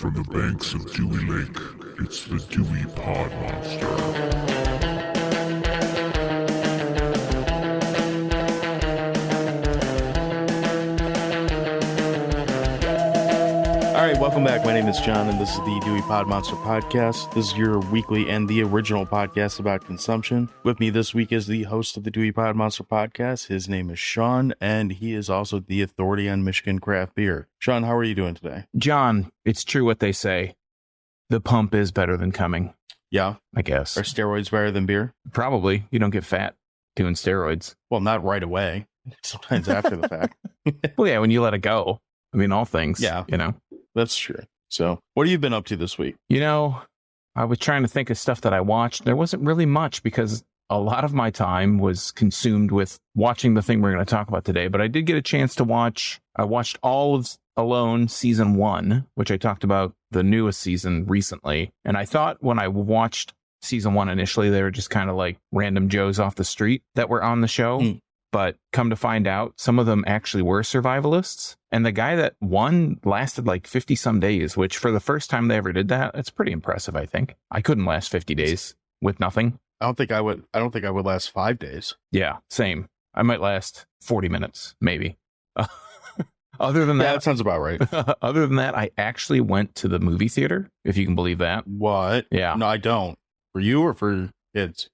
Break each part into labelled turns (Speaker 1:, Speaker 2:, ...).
Speaker 1: From the banks of Dewey Lake, it's the Dewey Pod Monster.
Speaker 2: All right, welcome back. My name is John, and this is the Dewey Pod Monster Podcast. This is your weekly and the original podcast about consumption. With me this week is the host of the Dewey Pod Monster Podcast. His name is Sean, and he is also the authority on Michigan craft beer. Sean, how are you doing today?
Speaker 3: John, it's true what they say. The pump is better than coming.
Speaker 2: Yeah?
Speaker 3: I guess.
Speaker 2: Are steroids better than beer?
Speaker 3: Probably. You don't get fat doing steroids.
Speaker 2: Well, not right away. Sometimes after the fact.
Speaker 3: Well, yeah, when you let it go. I mean, all things.
Speaker 2: Yeah.
Speaker 3: You know?
Speaker 2: That's true. So, what have you been up to this week?
Speaker 3: You know, I was trying to think of stuff that I watched. There wasn't really much because a lot of my time was consumed with watching the thing we're going to talk about today. But I did get a chance to watch. I watched all of Alone season 1, which I talked about the newest season recently. And I thought when I watched season 1 initially, they were just kind of like random Joes off the street that were on the show. But come to find out, some of them actually were survivalists. And the guy that won lasted like 50 some days, which for the first time they ever did that, that's pretty impressive, I think. I couldn't last 50 days with nothing.
Speaker 2: I don't think I would last 5 days.
Speaker 3: Yeah, same. I might last 40 minutes, maybe. Other than that,
Speaker 2: that sounds about right.
Speaker 3: Other than that, I actually went to the movie theater, if you can believe that.
Speaker 2: What?
Speaker 3: Yeah.
Speaker 2: No, I don't. For you or for kids?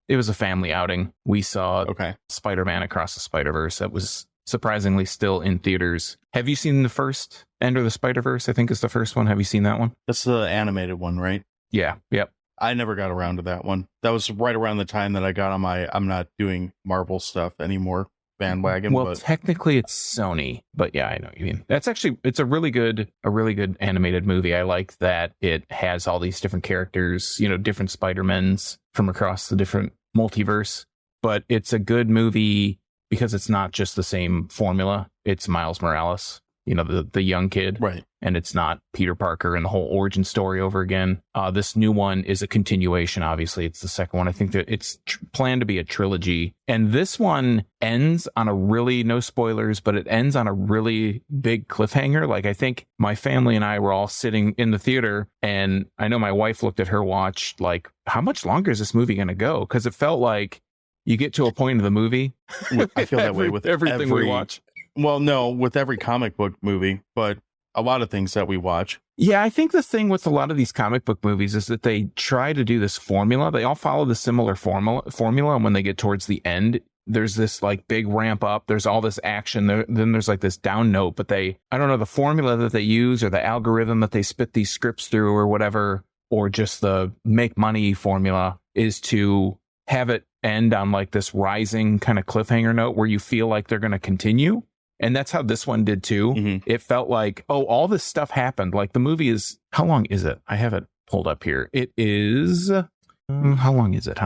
Speaker 3: It was a family outing. We saw
Speaker 2: Okay.
Speaker 3: Spider-Man Across the Spider-Verse. That was surprisingly still in theaters. Have you seen the first Enter the Spider-Verse? I think is the first one. Have you seen that one?
Speaker 2: That's the animated one, right?
Speaker 3: Yeah. Yep.
Speaker 2: I never got around to that one. That was right around the time that I got on my I'm not doing Marvel stuff anymore bandwagon.
Speaker 3: Well, technically it's Sony, but yeah, I know what you mean. It's a really good animated movie. I like that it has all these different characters, you know, different Spider-Mens from across the different multiverse, but it's a good movie because it's not just the same formula. It's Miles Morales, you know, the young kid.
Speaker 2: Right.
Speaker 3: And it's not Peter Parker and the whole origin story over again. This new one is a continuation. Obviously, it's the second one. I think that it's planned to be a trilogy. And this one ends on a really, no spoilers, but it ends on a really big cliffhanger. Like, I think my family and I were all sitting in the theater, and I know my wife looked at her watch, like, how much longer is this movie going to go? Because it felt like you get to a point of the movie.
Speaker 2: I feel that way with
Speaker 3: everything we watch.
Speaker 2: Well, no, with every comic book movie, but a lot of things that we watch.
Speaker 3: Yeah, I think the thing with a lot of these comic book movies is that they try to do this formula. They all follow the similar formula. And when they get towards the end, there's this like big ramp up. There's all this action. Then there's like this down note. But I don't know, the formula that they use or the algorithm that they spit these scripts through or whatever, or just the make money formula is to have it end on like this rising kind of cliffhanger note where you feel like they're going to continue. And that's how this one did too. Mm-hmm. It felt like, oh, all this stuff happened. Like the movie is, how long is it? I have it pulled up here. It is, how long is it?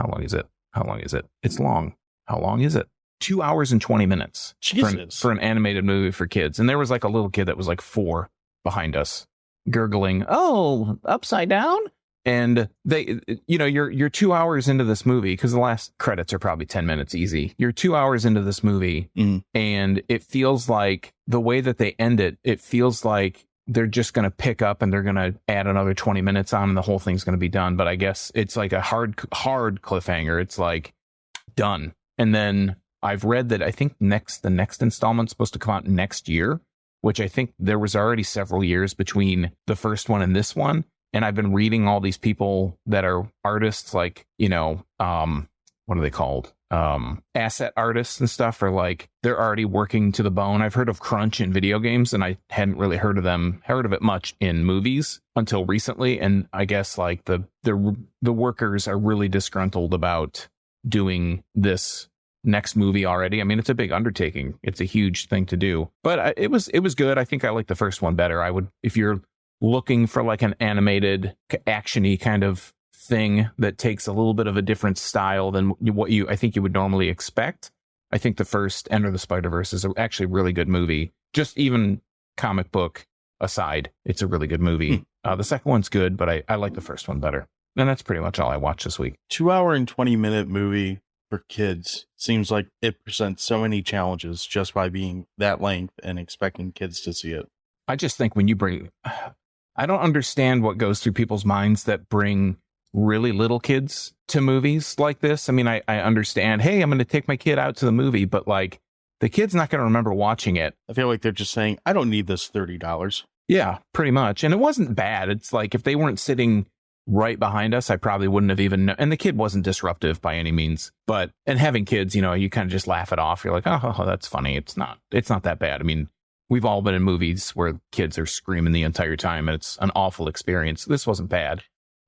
Speaker 3: It's long. How long is it? 2 hours and 20 minutes for an animated movie for kids. And there was like a little kid that was like 4 behind us gurgling, oh, upside down. And they, you know, you're 2 hours into this movie because the last credits are probably 10 minutes easy. You're 2 hours into this movie and it feels like the way that they end it, it feels like they're just going to pick up and they're going to add another 20 minutes on and the whole thing's going to be done. But I guess it's like a hard cliffhanger. It's like done. And then I've read that I think the next installment's supposed to come out next year, which I think there was already several years between the first one and this one. And I've been reading all these people that are artists, like, you know, what are they called? Asset artists and stuff, are like, they're already working to the bone. I've heard of crunch in video games, and I hadn't really heard of it much in movies until recently. And I guess like the workers are really disgruntled about doing this next movie already. I mean, it's a big undertaking. It's a huge thing to do, but it was good. I think I like the first one better. I would, if you're looking for like an animated action-y kind of thing that takes a little bit of a different style than what I think you would normally expect. I think the first Enter the Spider-Verse is actually a really good movie. Just even comic book aside, it's a really good movie. The second one's good, but I like the first one better. And that's pretty much all I watched this week.
Speaker 2: 2 hour and 20-minute movie for kids seems like it presents so many challenges just by being that length and expecting kids to see it.
Speaker 3: I just think when you bring, I don't understand what goes through people's minds that bring really little kids to movies like this. I mean, I understand, hey, I'm going to take my kid out to the movie, but like the kid's not going to remember watching it.
Speaker 2: I feel like they're just saying, I don't need this $30.
Speaker 3: Yeah, pretty much. And it wasn't bad. It's like if they weren't sitting right behind us, I probably wouldn't have even known. And the kid wasn't disruptive by any means. But, and having kids, you know, you kind of just laugh it off. You're like, oh, that's funny. It's not that bad. I mean, we've all been in movies where kids are screaming the entire time and it's an awful experience. This wasn't bad.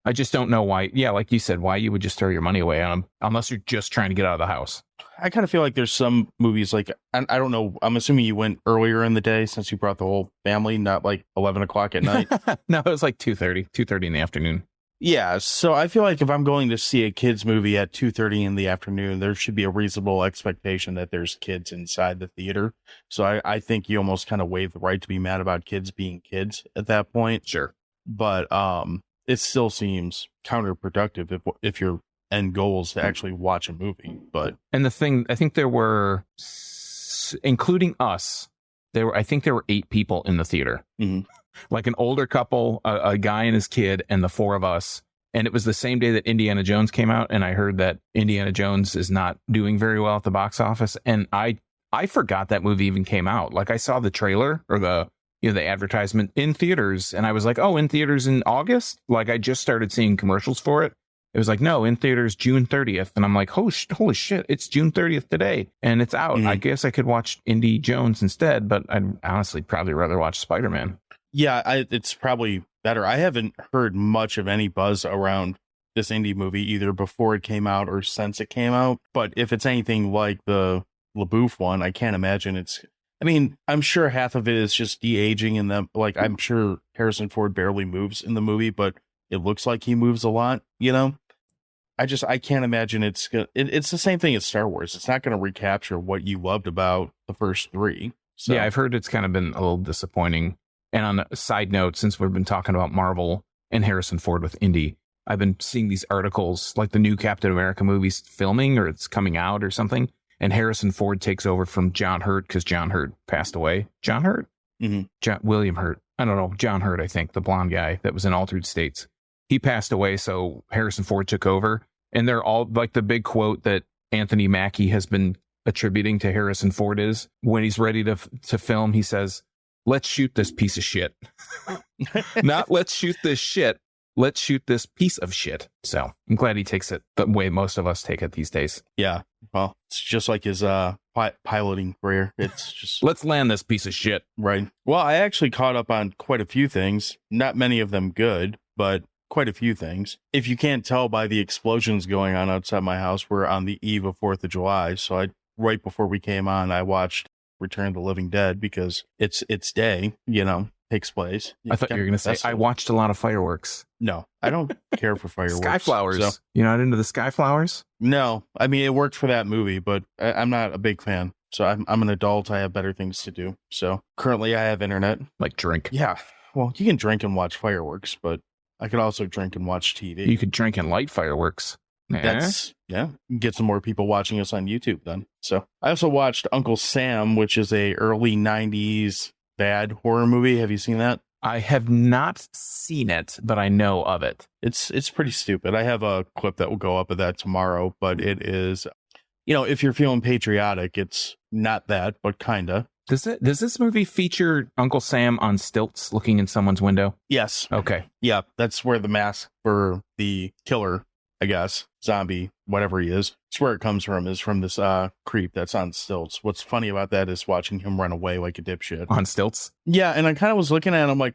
Speaker 3: I just don't know why. Yeah, like you said, why you would just throw your money away on them unless you're just trying to get out of the house.
Speaker 2: I kind of feel like there's some movies like, I don't know. I'm assuming you went earlier in the day since you brought the whole family, not like 11 o'clock at night.
Speaker 3: No, it was like 2:30 in the afternoon.
Speaker 2: Yeah. So I feel like if I'm going to see a kid's movie at 2:30 in the afternoon, there should be a reasonable expectation that there's kids inside the theater. So I think you almost kind of waive the right to be mad about kids being kids at that point.
Speaker 3: Sure.
Speaker 2: But it still seems counterproductive if your end goal is to actually watch a movie. But
Speaker 3: and the thing, I think there were, including us, I think there were 8 people in the theater.
Speaker 2: Mm-hmm.
Speaker 3: Like an older couple, a guy and his kid, and the 4 of us. And it was the same day that Indiana Jones came out, and I heard that Indiana Jones is not doing very well at the box office. And I forgot that movie even came out. Like I saw the trailer or the advertisement in theaters, and I was like, oh, in theaters in August? Like I just started seeing commercials for it. It was like, no, in theaters June 30th. And I'm like, holy shit, it's June 30th today. And it's out. Mm-hmm. I guess I could watch Indy Jones instead, but I'd honestly probably rather watch Spider-Man.
Speaker 2: Yeah, it's probably better. I haven't heard much of any buzz around this indie movie, either before it came out or since it came out. But if it's anything like the LaBouffe one, I can't imagine it's... I mean, I'm sure half of it is just de-aging in them. Like, I'm sure Harrison Ford barely moves in the movie, but it looks like he moves a lot, you know? I can't imagine it's the same thing as Star Wars. It's not going to recapture what you loved about the first 3. So. Yeah,
Speaker 3: I've heard it's kind of been a little disappointing. And on a side note, since we've been talking about Marvel and Harrison Ford with Indy, I've been seeing these articles like the new Captain America movie's filming or it's coming out or something. And Harrison Ford takes over from John Hurt because John Hurt passed away. John Hurt?
Speaker 2: Mm-hmm.
Speaker 3: William Hurt. I don't know. John Hurt, I think, the blonde guy that was in Altered States. He passed away, so Harrison Ford took over. And they're all like the big quote that Anthony Mackie has been attributing to Harrison Ford is when he's ready to film, he says, let's shoot this piece of shit. Not let's shoot this shit. Let's shoot this piece of shit. So I'm glad he takes it the way most of us take it these days.
Speaker 2: Yeah. Well, it's just like his piloting career. It's just
Speaker 3: let's land this piece of shit.
Speaker 2: Right. Well, I actually caught up on quite a few things. Not many of them good, but quite a few things. If you can't tell by the explosions going on outside my house, we're on the eve of 4th of July. So right before we came on, I watched Return of the Living Dead because it's day, takes place.
Speaker 3: I thought you were going to say, I watched a lot of fireworks.
Speaker 2: No, I don't care for fireworks.
Speaker 3: Sky flowers. So. You're not into the sky flowers?
Speaker 2: No, I mean, it worked for that movie, but I'm not a big fan. So I'm an adult. I have better things to do. So currently I have internet.
Speaker 3: Like drink.
Speaker 2: Yeah. Well, you can drink and watch fireworks, but I could also drink and watch TV.
Speaker 3: You could drink and light fireworks.
Speaker 2: Get some more people watching us on YouTube then. So I also watched Uncle Sam, which is a early 90s bad horror movie. Have you seen that?
Speaker 3: I have not seen it, but I know of it.
Speaker 2: It's pretty stupid. I have a clip that will go up of that tomorrow, but it is, if you're feeling patriotic, it's not that, but kinda.
Speaker 3: Does this movie feature Uncle Sam on stilts looking in someone's window?
Speaker 2: Yes.
Speaker 3: Okay.
Speaker 2: Yeah, that's where the mask for the killer, I guess, zombie, whatever he is, it's where it comes from, is from this creep that's on stilts. What's funny about that is watching him run away like a dipshit.
Speaker 3: On stilts?
Speaker 2: Yeah, and I kind of was looking at it, I'm like,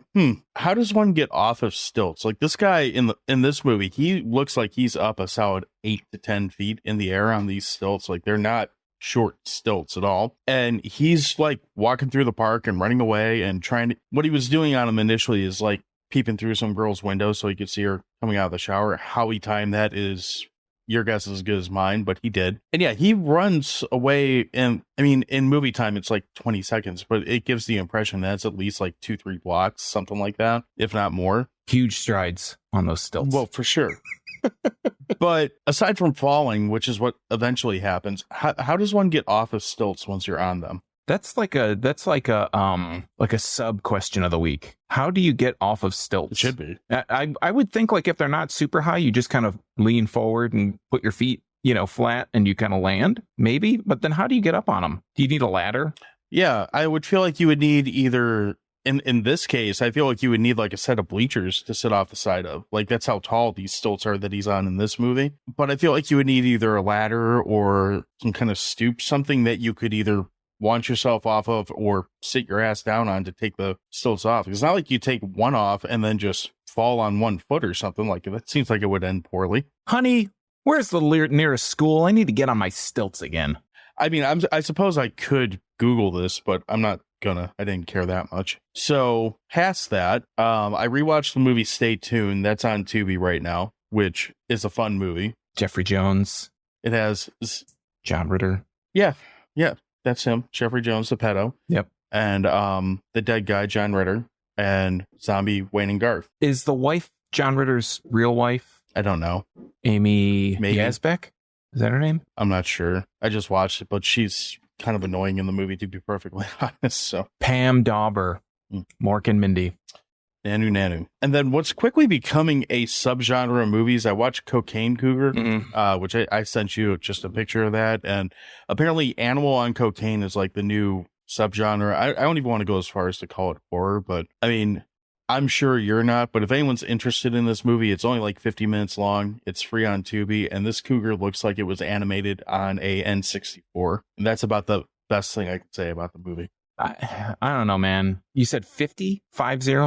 Speaker 2: how does one get off of stilts? Like this guy in this movie, he looks like he's up a solid 8 to 10 feet in the air on these stilts. Like they're not short stilts at all. And he's like walking through the park and running away and what he was doing on him initially is like peeping through some girl's window so he could see her coming out of the shower. How he timed that is your guess is as good as mine, but he did. And yeah, he runs away. And I mean, in movie time, it's like 20 seconds, but it gives the impression that it's at least like 2-3 blocks, something like that, if not more.
Speaker 3: Huge strides on those stilts.
Speaker 2: Well, for sure. But aside from falling, which is what eventually happens, how does one get off of stilts once you're on them?
Speaker 3: That's like a sub question of the week. How do you get off of stilts?
Speaker 2: It should be.
Speaker 3: I would think like if they're not super high, you just kind of lean forward and put your feet, flat and you kind of land, maybe. But then how do you get up on them? Do you need a ladder?
Speaker 2: Yeah, I would feel like you would need either, in this case, I feel like you would need like a set of bleachers to sit off the side of. Like, that's how tall these stilts are that he's on in this movie. But I feel like you would need either a ladder or some kind of stoop, something that you could either launch yourself off of or sit your ass down on to take the stilts off. It's not like you take one off and then just fall on 1 foot or something. Like, that seems like it would end poorly.
Speaker 3: Honey, where's the nearest school? I need to get on my stilts again.
Speaker 2: I mean, I suppose I could Google this, but I'm not gonna. I didn't care that much. So past that, I rewatched the movie Stay Tuned. That's on Tubi right now, which is a fun movie.
Speaker 3: Jeffrey Jones.
Speaker 2: It has
Speaker 3: John Ritter.
Speaker 2: Yeah, that's him. Jeffrey Jones, the pedo.
Speaker 3: Yep.
Speaker 2: And the dead guy, John Ritter, and zombie Wayne and Garth.
Speaker 3: Is the wife John Ritter's real wife?
Speaker 2: I don't know.
Speaker 3: Amy Yazbek? Is that her name?
Speaker 2: I'm not sure. I just watched it, but she's kind of annoying in the movie, to be perfectly honest. So
Speaker 3: Pam Dauber, Mork and Mindy.
Speaker 2: Nanu. And then what's quickly becoming a subgenre of movies, I watched Cocaine Cougar, which I sent you just a picture of that. And apparently Animal on Cocaine is like the new subgenre. I don't even want to go as far as to call it horror, but I mean, I'm sure you're not, but if anyone's interested in this movie, it's only like 50 minutes long. It's free on Tubi, and this cougar looks like it was animated on a N64. And that's about the best thing I can say about the movie.
Speaker 3: I don't know, man. You said 50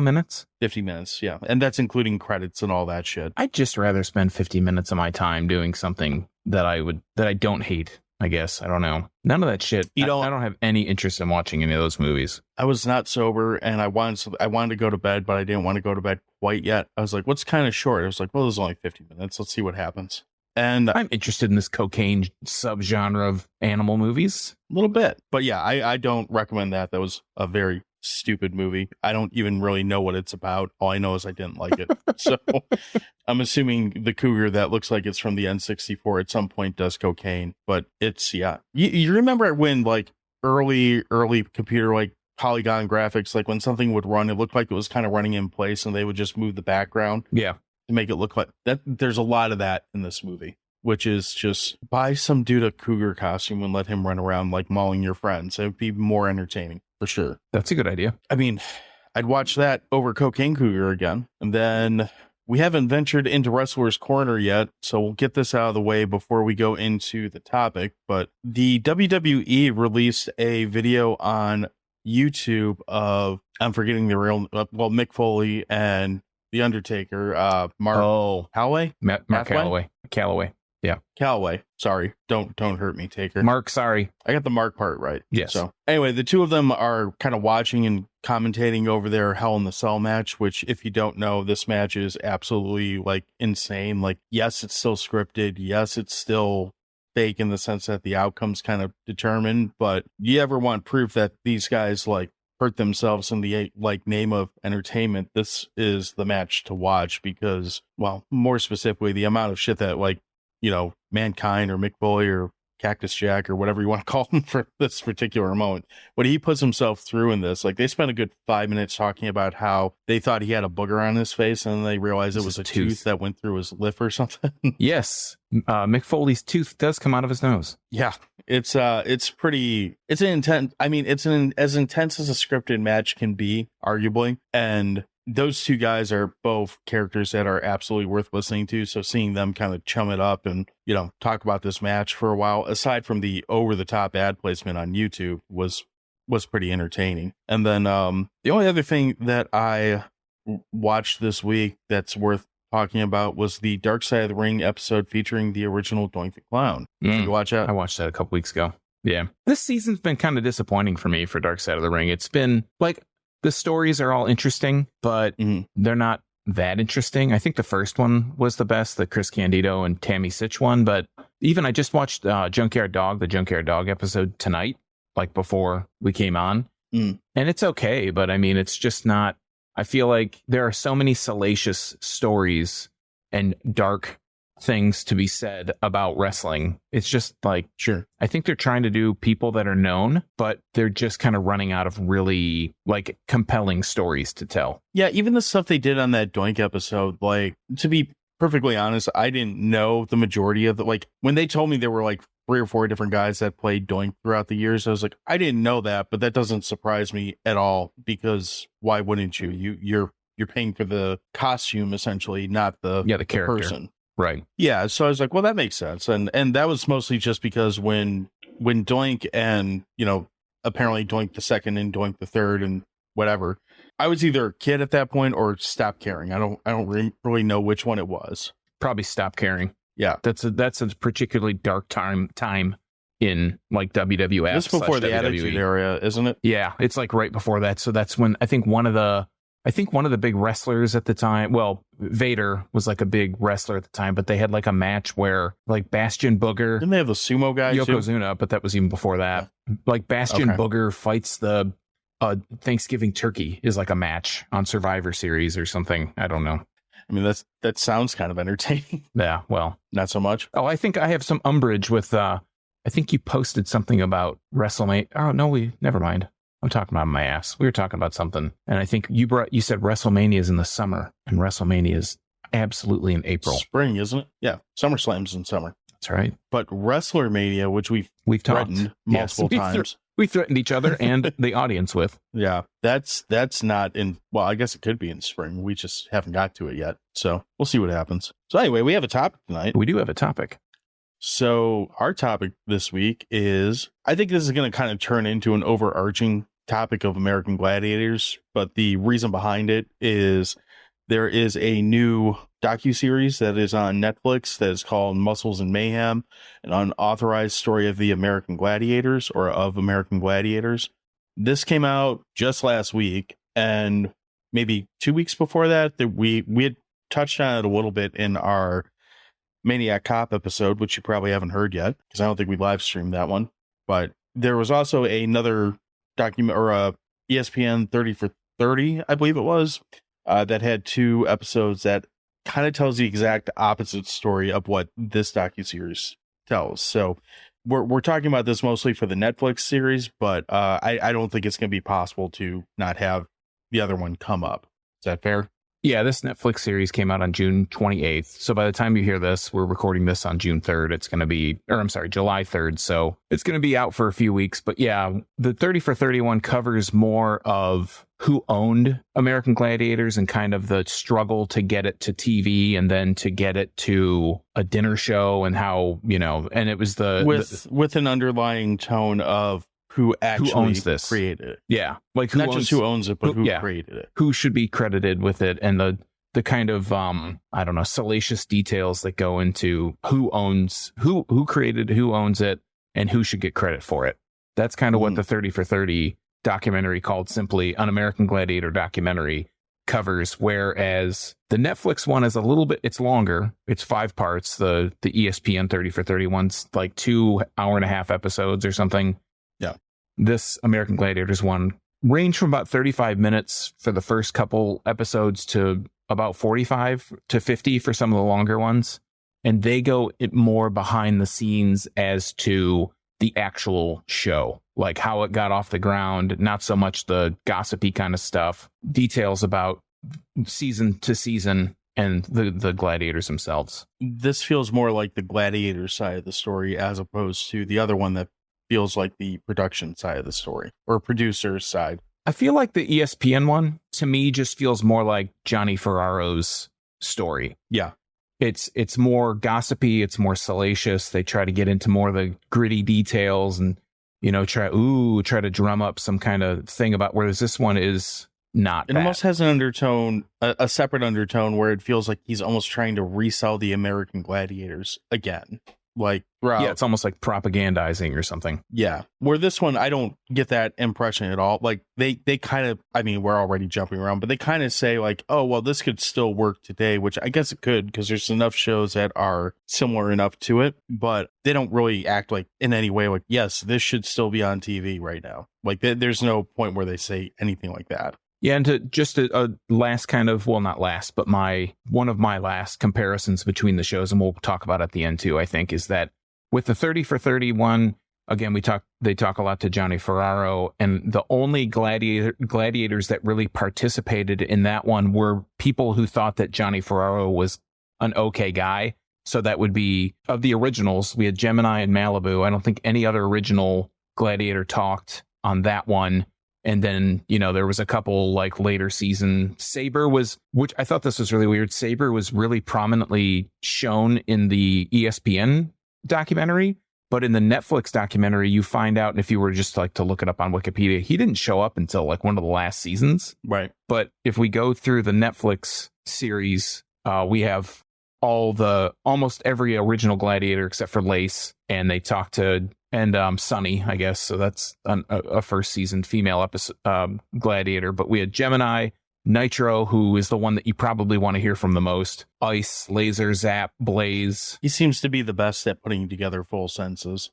Speaker 3: minutes?
Speaker 2: 50 minutes, yeah. And that's including credits and all that shit.
Speaker 3: I'd just rather spend 50 minutes of my time doing something that I don't hate. I guess. I don't know. None of that shit. I don't have any interest in watching any of those movies.
Speaker 2: I was not sober and I wanted to go to bed, but I didn't want to go to bed quite yet. I was like, what's kind of short? I was like, well, there's only 50 minutes. Let's see what happens. And
Speaker 3: I'm interested in this cocaine subgenre of animal movies.
Speaker 2: A little bit. But yeah, I don't recommend that. That was a very stupid movie. I don't even really know what it's about. All I know is I didn't like it. So I'm assuming the cougar that looks like it's from the N64 at some point does cocaine, but it's, yeah. You remember when like early computer, like polygon graphics, like when something would run, it looked like it was kind of running in place and they would just move the background.
Speaker 3: Yeah.
Speaker 2: To make it look like that. There's a lot of that in this movie, which is just buy some dude a cougar costume and let him run around like mauling your friends. It would be more entertaining. For sure.
Speaker 3: That's a good idea.
Speaker 2: I mean, I'd watch that over Cocaine Cougar again. And then we haven't ventured into Wrestler's Corner yet, so we'll get this out of the way before we go into the topic. But the WWE released a video on YouTube of, I'm forgetting the real, Mick Foley and The Undertaker, Mark Calloway?
Speaker 3: Mark Calloway. Yeah.
Speaker 2: Calloway. Sorry. Don't hurt me, Taker.
Speaker 3: Mark, sorry.
Speaker 2: I got the Mark part right.
Speaker 3: Yes.
Speaker 2: So anyway, the two of them are kind of watching and commentating over their Hell in the Cell match, which if you don't know, this match is absolutely like insane. Like, yes, it's still scripted. Yes, it's still fake in the sense that the outcome's kind of determined. But you ever want proof that these guys like hurt themselves in the like name of entertainment, this is the match to watch because, well, more specifically, the amount of shit that like, you know, Mankind or Mick Foley or Cactus Jack or whatever you want to call him for this particular moment, what he puts himself through in this, like they spent a good 5 minutes talking about how they thought he had a booger on his face and then they realized it was a tooth that went through his lip or something.
Speaker 3: Yes. Mick Foley's tooth does come out of his nose.
Speaker 2: Yeah. It's an intense, I mean, it's as intense as a scripted match can be, arguably. And those two guys are both characters that are absolutely worth listening to. So seeing them kind of chum it up and, you know, talk about this match for a while, aside from the over the top ad placement on YouTube was pretty entertaining. And then, the only other thing that I watched this week that's worth talking about was the Dark Side of the Ring episode featuring the original Doink the Clown. Did you watch that?
Speaker 3: I watched that a couple weeks ago. Yeah. This season's been kind of disappointing for me for Dark Side of the Ring. It's been like, the stories are all interesting, but they're not that interesting. I think the first one was the best, the Chris Candido and Tammy Sitch one. But even I just watched the Junkyard Dog episode tonight, like before we came on. And it's okay, but I mean, it's just not, I feel like there are so many salacious stories and dark things to be said about wrestling. It's just like,
Speaker 2: Sure.
Speaker 3: I think they're trying to do people that are known, but they're just kind of running out of really like compelling stories to tell.
Speaker 2: Yeah, even the stuff they did on that Doink episode, like, to be perfectly honest, I didn't know the majority of the, like, when they told me there were like 3 or 4 different guys that played Doink throughout the years, I was like, I didn't know that, but that doesn't surprise me at all, because why wouldn't you? You're paying for the costume essentially, not the
Speaker 3: character.
Speaker 2: person.
Speaker 3: Right.
Speaker 2: Yeah, so I was like, well, that makes sense. And that was mostly just because when Doink and, apparently Doink the second and Doink the third and whatever, I was either a kid at that point or stopped caring. I don't really know which one it was.
Speaker 3: Probably stop caring.
Speaker 2: Yeah.
Speaker 3: That's a particularly dark time in like WWF.
Speaker 2: This before the
Speaker 3: WWE.
Speaker 2: Attitude Era, isn't it?
Speaker 3: Yeah, it's like right before that. So that's when I think one of the big wrestlers at the time, well, Vader was like a big wrestler at the time, but they had like a match where like Bastion Booger,
Speaker 2: Didn't they have the sumo guy too?
Speaker 3: Yokozuna, but that was even before that. Like Bastion Booger fights the Thanksgiving turkey is like a match on Survivor Series or something. I don't know.
Speaker 2: I mean, that sounds kind of entertaining.
Speaker 3: Yeah, well,
Speaker 2: not so much.
Speaker 3: Oh, I think I have some umbrage with, I think you posted something about WrestleMania. Oh, no, never mind. I'm talking about my ass. We were talking about something. And I think you said WrestleMania is in the summer, and WrestleMania is absolutely in April.
Speaker 2: Spring, isn't it? Yeah. SummerSlam's in summer.
Speaker 3: That's right.
Speaker 2: But WrestlerMania, which we've
Speaker 3: threatened
Speaker 2: multiple times.
Speaker 3: We threatened each other and the audience with.
Speaker 2: Yeah, that's not in, well, I guess it could be in spring. We just haven't got to it yet. So we'll see what happens. So anyway, we have a topic tonight.
Speaker 3: We do have a topic.
Speaker 2: So our topic this week is, I think this is going to kind of turn into an overarching topic of American Gladiators, but the reason behind it is there is a new docuseries that is on Netflix that is called Muscles and Mayhem, an unauthorized story of the American Gladiators, or of American Gladiators. This came out just last week, and maybe 2 weeks before that we had touched on it a little bit in our Maniac Cop episode, which you probably haven't heard yet, because I don't think we live streamed that one. But there was also another document, or a ESPN 30 for 30, I believe it was, that had 2 episodes that kind of tells the exact opposite story of what this docuseries tells. So we're talking about this mostly for the Netflix series, but I don't think it's going to be possible to not have the other one come up. Is that fair?
Speaker 3: Yeah, this Netflix series came out on June 28th. So by the time you hear this, we're recording this on June 3rd. It's going to be, or I'm sorry, July 3rd. So it's going to be out for a few weeks. But yeah, the 30 for 31 covers more of who owned American Gladiators and kind of the struggle to get it to TV and then to get it to a dinner show, and how, and it was
Speaker 2: with an underlying tone of who
Speaker 3: owns this,
Speaker 2: created it.
Speaker 3: Yeah. Like
Speaker 2: not just who owns it, but who created it.
Speaker 3: Who should be credited with it, and the kind of I don't know, salacious details that go into who created, who owns it, and who should get credit for it. That's kind of what the 30 for 30 documentary, called simply An American Gladiator Documentary, covers, whereas the Netflix one is a little bit, it's longer. It's 5 parts. The ESPN 30 for 31's like 2 hour-and-a-half episodes or something.
Speaker 2: Yeah.
Speaker 3: This American Gladiators one range from about 35 minutes for the first couple episodes to about 45 to 50 for some of the longer ones. And they go more behind the scenes as to the actual show, like how it got off the ground, not so much the gossipy kind of stuff, details about season to season and the gladiators themselves. This
Speaker 2: feels more like the gladiator side of the story, as opposed to the other one that feels like the production side of the story, or producer's side.
Speaker 3: I feel like the ESPN one, to me, just feels more like Johnny Ferraro's story.
Speaker 2: Yeah.
Speaker 3: It's more gossipy, it's more salacious. They try to get into more of the gritty details and, try to drum up some kind of thing about, whereas this one is not.
Speaker 2: It almost has an undertone, a separate undertone, where it feels like he's almost trying to resell the American Gladiators again. Like, throughout.
Speaker 3: Yeah, it's almost like propagandizing or something.
Speaker 2: Yeah. Where this one, I don't get that impression at all. Like, they kind of, I mean, we're already jumping around, but they kind of say like, oh, well, this could still work today, which I guess it could, because there's enough shows that are similar enough to it, but they don't really act like in any way like, yes, this should still be on TV right now. Like, there's no point where they say anything like that.
Speaker 3: Yeah, and to just a last kind of, well, not last, but one of my last comparisons between the shows, and we'll talk about at the end too, I think, is that with the 30 for 31, again, they talk a lot to Johnny Ferraro, and the only gladiators that really participated in that one were people who thought that Johnny Ferraro was an okay guy. So that would be, of the originals, we had Gemini and Malibu. I don't think any other original gladiator talked on that one. And then, there was a couple like later season. Saber was, which I thought this was really weird. Saber was really prominently shown in the ESPN documentary, but in the Netflix documentary, you find out, and if you were just like to look it up on Wikipedia, he didn't show up until like one of the last seasons.
Speaker 2: Right.
Speaker 3: But if we go through the Netflix series, we have almost every original gladiator except for Lace, and they talk to Sunny, I guess. So that's a first season female episode gladiator. But we had Gemini, Nitro, who is the one that you probably want to hear from the most. Ice, Laser, Zap, Blaze.
Speaker 2: He seems to be the best at putting together full sentences.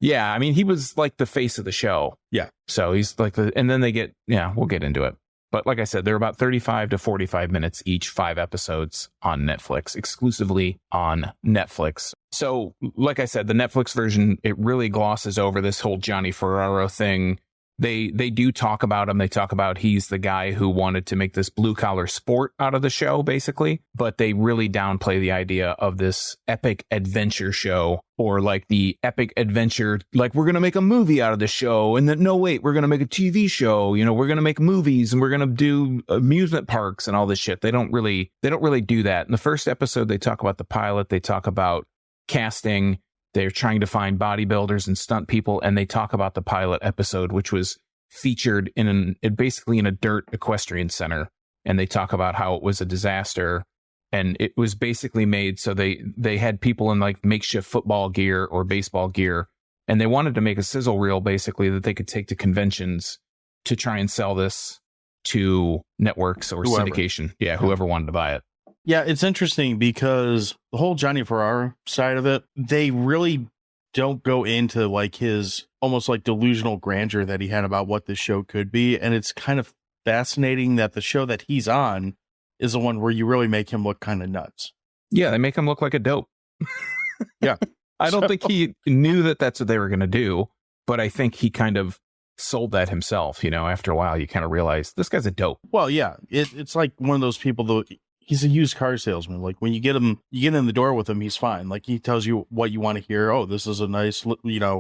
Speaker 3: Yeah, I mean, he was like the face of the show.
Speaker 2: Yeah.
Speaker 3: So he's like and then we'll get into it. But like I said, they're about 35 to 45 minutes each, 5 episodes on Netflix, exclusively on Netflix. So like I said, the Netflix version, it really glosses over this whole Johnny Ferraro thing. They do talk about him. They talk about he's the guy who wanted to make this blue collar sport out of the show, basically. But they really downplay the idea of this epic adventure show, or like the epic adventure, like we're going to make a movie out of the show. And then, no, wait, we're going to make a TV show. We're going to make movies and we're going to do amusement parks and all this shit. They don't really do that. In the first episode, they talk about the pilot. They talk about casting. They're trying to find bodybuilders and stunt people, and they talk about the pilot episode, which was featured basically in a dirt equestrian center. And they talk about how it was a disaster, and it was basically made so they had people in like makeshift football gear or baseball gear, and they wanted to make a sizzle reel basically that they could take to conventions to try and sell this to networks or syndication. Yeah, whoever wanted to buy it.
Speaker 2: Yeah, it's interesting because the whole Johnny Ferraro side of it, they really don't go into like his almost like delusional grandeur that he had about what this show could be. And it's kind of fascinating that the show that he's on is the one where you really make him look kind of nuts.
Speaker 3: Yeah, they make him look like a dope.
Speaker 2: Yeah.
Speaker 3: I don't think he knew that that's what they were going to do, but I think he kind of sold that himself. After a while, you kind of realize this guy's a dope.
Speaker 2: Well, yeah, it's like one of those people that he's a used car salesman. Like when you get in the door with him, he's fine. Like he tells you what you want to hear. Oh, this is a nice,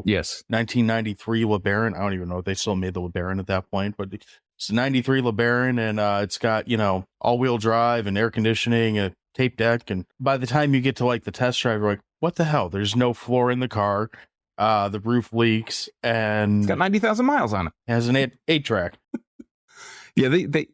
Speaker 3: yes,
Speaker 2: 1993 LeBaron. I don't even know if they still made the LeBaron at that point, but it's a 93 LeBaron, and it's got, all-wheel drive and air conditioning and tape deck. And by the time you get to like the test drive, you're like, what the hell? There's no floor in the car. The roof leaks, and
Speaker 3: it's got 90,000 miles on it.
Speaker 2: Has an 8-track.
Speaker 3: Yeah,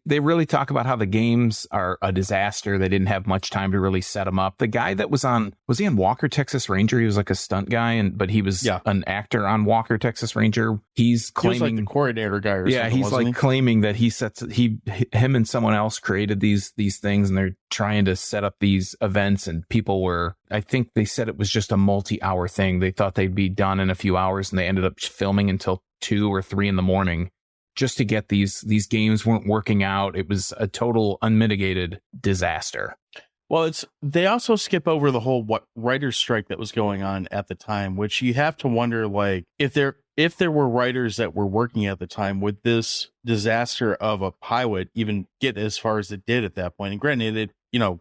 Speaker 3: they really talk about how the games are a disaster. They didn't have much time to really set them up. The guy that was he on Walker, Texas Ranger? He was like a stunt guy, but he was an actor on Walker, Texas Ranger. He's claiming,
Speaker 2: he was like the coordinator guy or something.
Speaker 3: He's like claiming that him and someone else created these things, and they're trying to set up these events, and people were, I think they said it was just a multi-hour thing. They thought they'd be done in a few hours, and they ended up filming until 2 or 3 in the morning. Just to get these games weren't working out. It was a total unmitigated disaster.
Speaker 2: Well, they also skip over the whole writer's strike that was going on at the time, which you have to wonder, like, if there were writers that were working at the time, would this disaster of a pilot even get as far as it did at that point? And granted, it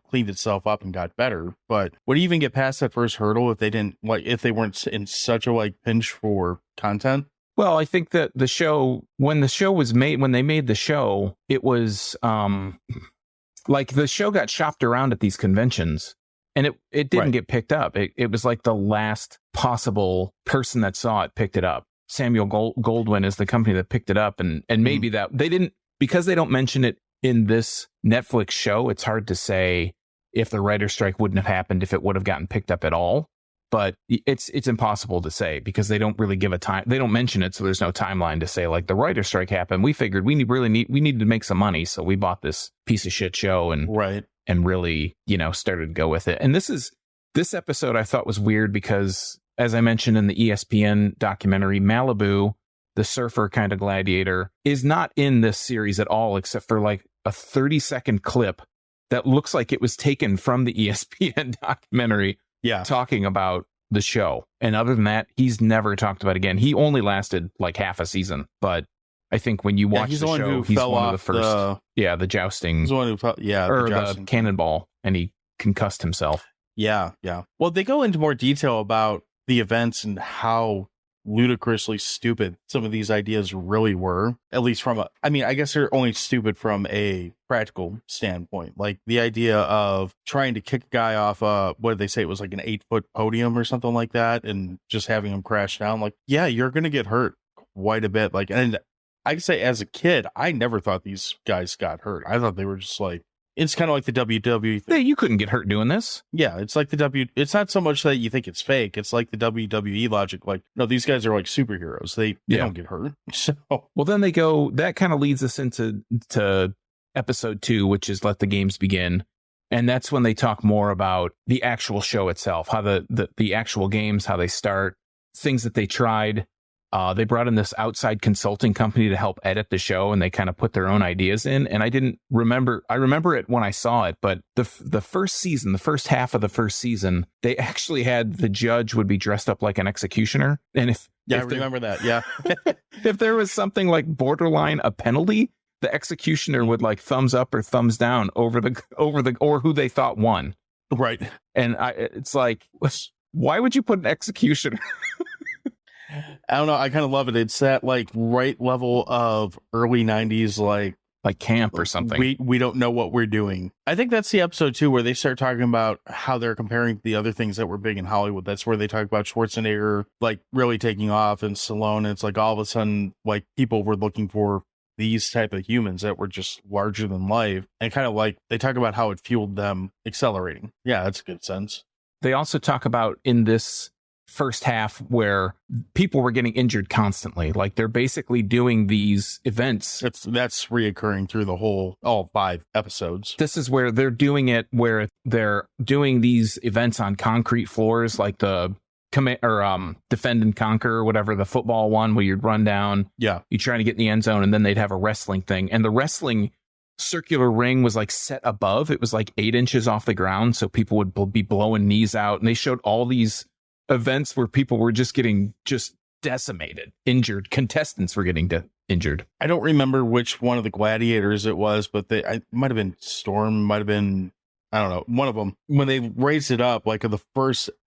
Speaker 2: cleaned itself up and got better, but would it even get past that first hurdle if they weren't in such a pinch for content?
Speaker 3: Well, I think that when they made the show, it was like the show got shopped around at these conventions, and it didn't get picked up. It was like the last possible person that saw it picked it up. Samuel Goldwyn is the company that picked it up, and maybe that they didn't, because they don't mention it in this Netflix show. It's hard to say if the writer's strike wouldn't have happened if it would have gotten picked up at all. But it's impossible to say because they don't really give a time. They don't mention it, so there's no timeline to say like the writer's strike happened. We figured we needed to make some money, so we bought this piece of shit show and really started to go with it. And this episode I thought was weird because, as I mentioned in the ESPN documentary, Malibu the surfer kind of gladiator, is not in this series at all, except for like a 30-second clip that looks like it was taken from the ESPN documentary talking about the show. And other than that, he's never talked about it again. He only lasted like half a season, but I think when you watch the show, he's one of the first. The jousting. He's the one who fell, the cannonball, and he concussed himself.
Speaker 2: Yeah. Well, they go into more detail about the events and how ludicrously stupid some of these ideas really were, at least from I guess they're only stupid from a practical standpoint. Like the idea of trying to kick a guy off what did they say, it was like an 8-foot podium or something like that, and just having him crash down. Like, yeah, you're gonna get hurt quite a bit. Like, and I can say as a kid, I never thought these guys got hurt. I thought they were just like, it's kind of like the WWE thing.
Speaker 3: Hey, you couldn't get hurt doing this.
Speaker 2: Yeah, it's like it's not so much that you think it's fake. It's like the WWE logic. Like, no, these guys are like superheroes. They don't get hurt. So,
Speaker 3: well, then that kind of leads us into episode 2, which is Let the Games Begin. And that's when they talk more about the actual show itself, how the actual games, how they start, things that they tried. They brought in this outside consulting company to help edit the show, and they kind of put their own ideas in. And I remember it when I saw it, but the first season, the first half of the first season, they actually had the judge would be dressed up like an executioner. And
Speaker 2: I remember that. Yeah.
Speaker 3: If there was something like borderline a penalty, the executioner would like thumbs up or thumbs down over or who they thought won.
Speaker 2: Right.
Speaker 3: And it's like, why would you put an executioner?
Speaker 2: I don't know. I kind of love it. It's that like right level of early 90s, like
Speaker 3: camp or something.
Speaker 2: We don't know what we're doing. I think that's the episode 2 where they start talking about how they're comparing the other things that were big in Hollywood. That's where they talk about Schwarzenegger like really taking off, and Stallone. And it's like all of a sudden, like people were looking for these type of humans that were just larger than life, and kind of like they talk about how it fueled them accelerating. Yeah, that's a good sense.
Speaker 3: They also talk about in this first half where people were getting injured constantly. Like they're basically doing these events.
Speaker 2: That's reoccurring through all 5 episodes.
Speaker 3: This is where they're doing it, where they're doing these events on concrete floors, like the Defend and Conquer, or whatever, the football one where you'd run down.
Speaker 2: Yeah.
Speaker 3: You try to get in the end zone, and then they'd have a wrestling thing. And the wrestling circular ring was like set above. It was like 8 inches off the ground. So people would be blowing knees out. And they showed all these events where people were just getting decimated, injured. Contestants were getting injured.
Speaker 2: I don't remember which one of the gladiators it was, but it might have been Storm, might have been, I don't know, one of them. When they raised it up, like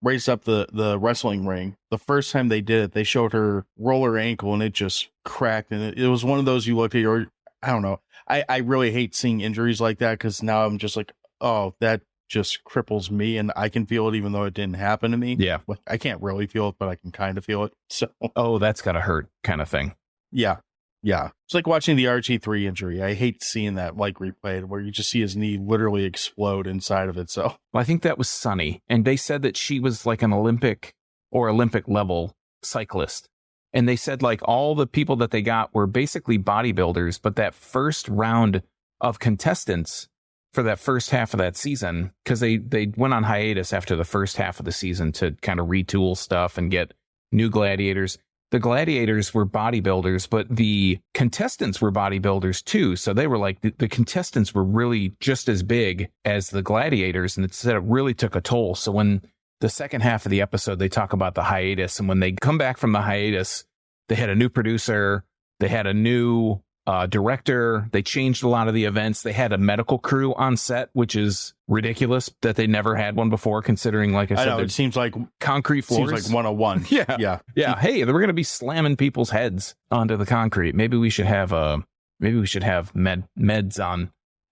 Speaker 2: raised up the wrestling ring, the first time they did it, they showed her roll her ankle and it just cracked. And it was one of those you looked at I don't know. I really hate seeing injuries like that, because now I'm just like, oh, that just cripples me, and I can feel it even though it didn't happen to me.
Speaker 3: Yeah.
Speaker 2: I can't really feel it, but I can kind of feel it. So,
Speaker 3: oh, that's gotta hurt kind of thing.
Speaker 2: Yeah. It's like watching the RG3 injury. I hate seeing that like replayed, where you just see his knee literally explode inside of it. So,
Speaker 3: well, I think that was Sunny, and they said that she was like an Olympic level cyclist. And they said like all the people that they got were basically bodybuilders, but that first round of contestants for that first half of that season, because they went on hiatus after the first half of the season to kind of retool stuff and get new gladiators. The gladiators were bodybuilders, but the contestants were bodybuilders too. So they were like, the contestants were really just as big as the gladiators, and it said it really took a toll. So when the second half of the episode, they talk about the hiatus, and when they come back from the hiatus, they had a new producer, they had a new director, they changed a lot of the events, they had a medical crew on set, which is ridiculous that they never had one before, considering, like I said,
Speaker 2: it seems like
Speaker 3: concrete floors.
Speaker 2: Seems like 101.
Speaker 3: Yeah. Hey, they were going to be slamming people's heads onto the concrete. Maybe we should have meds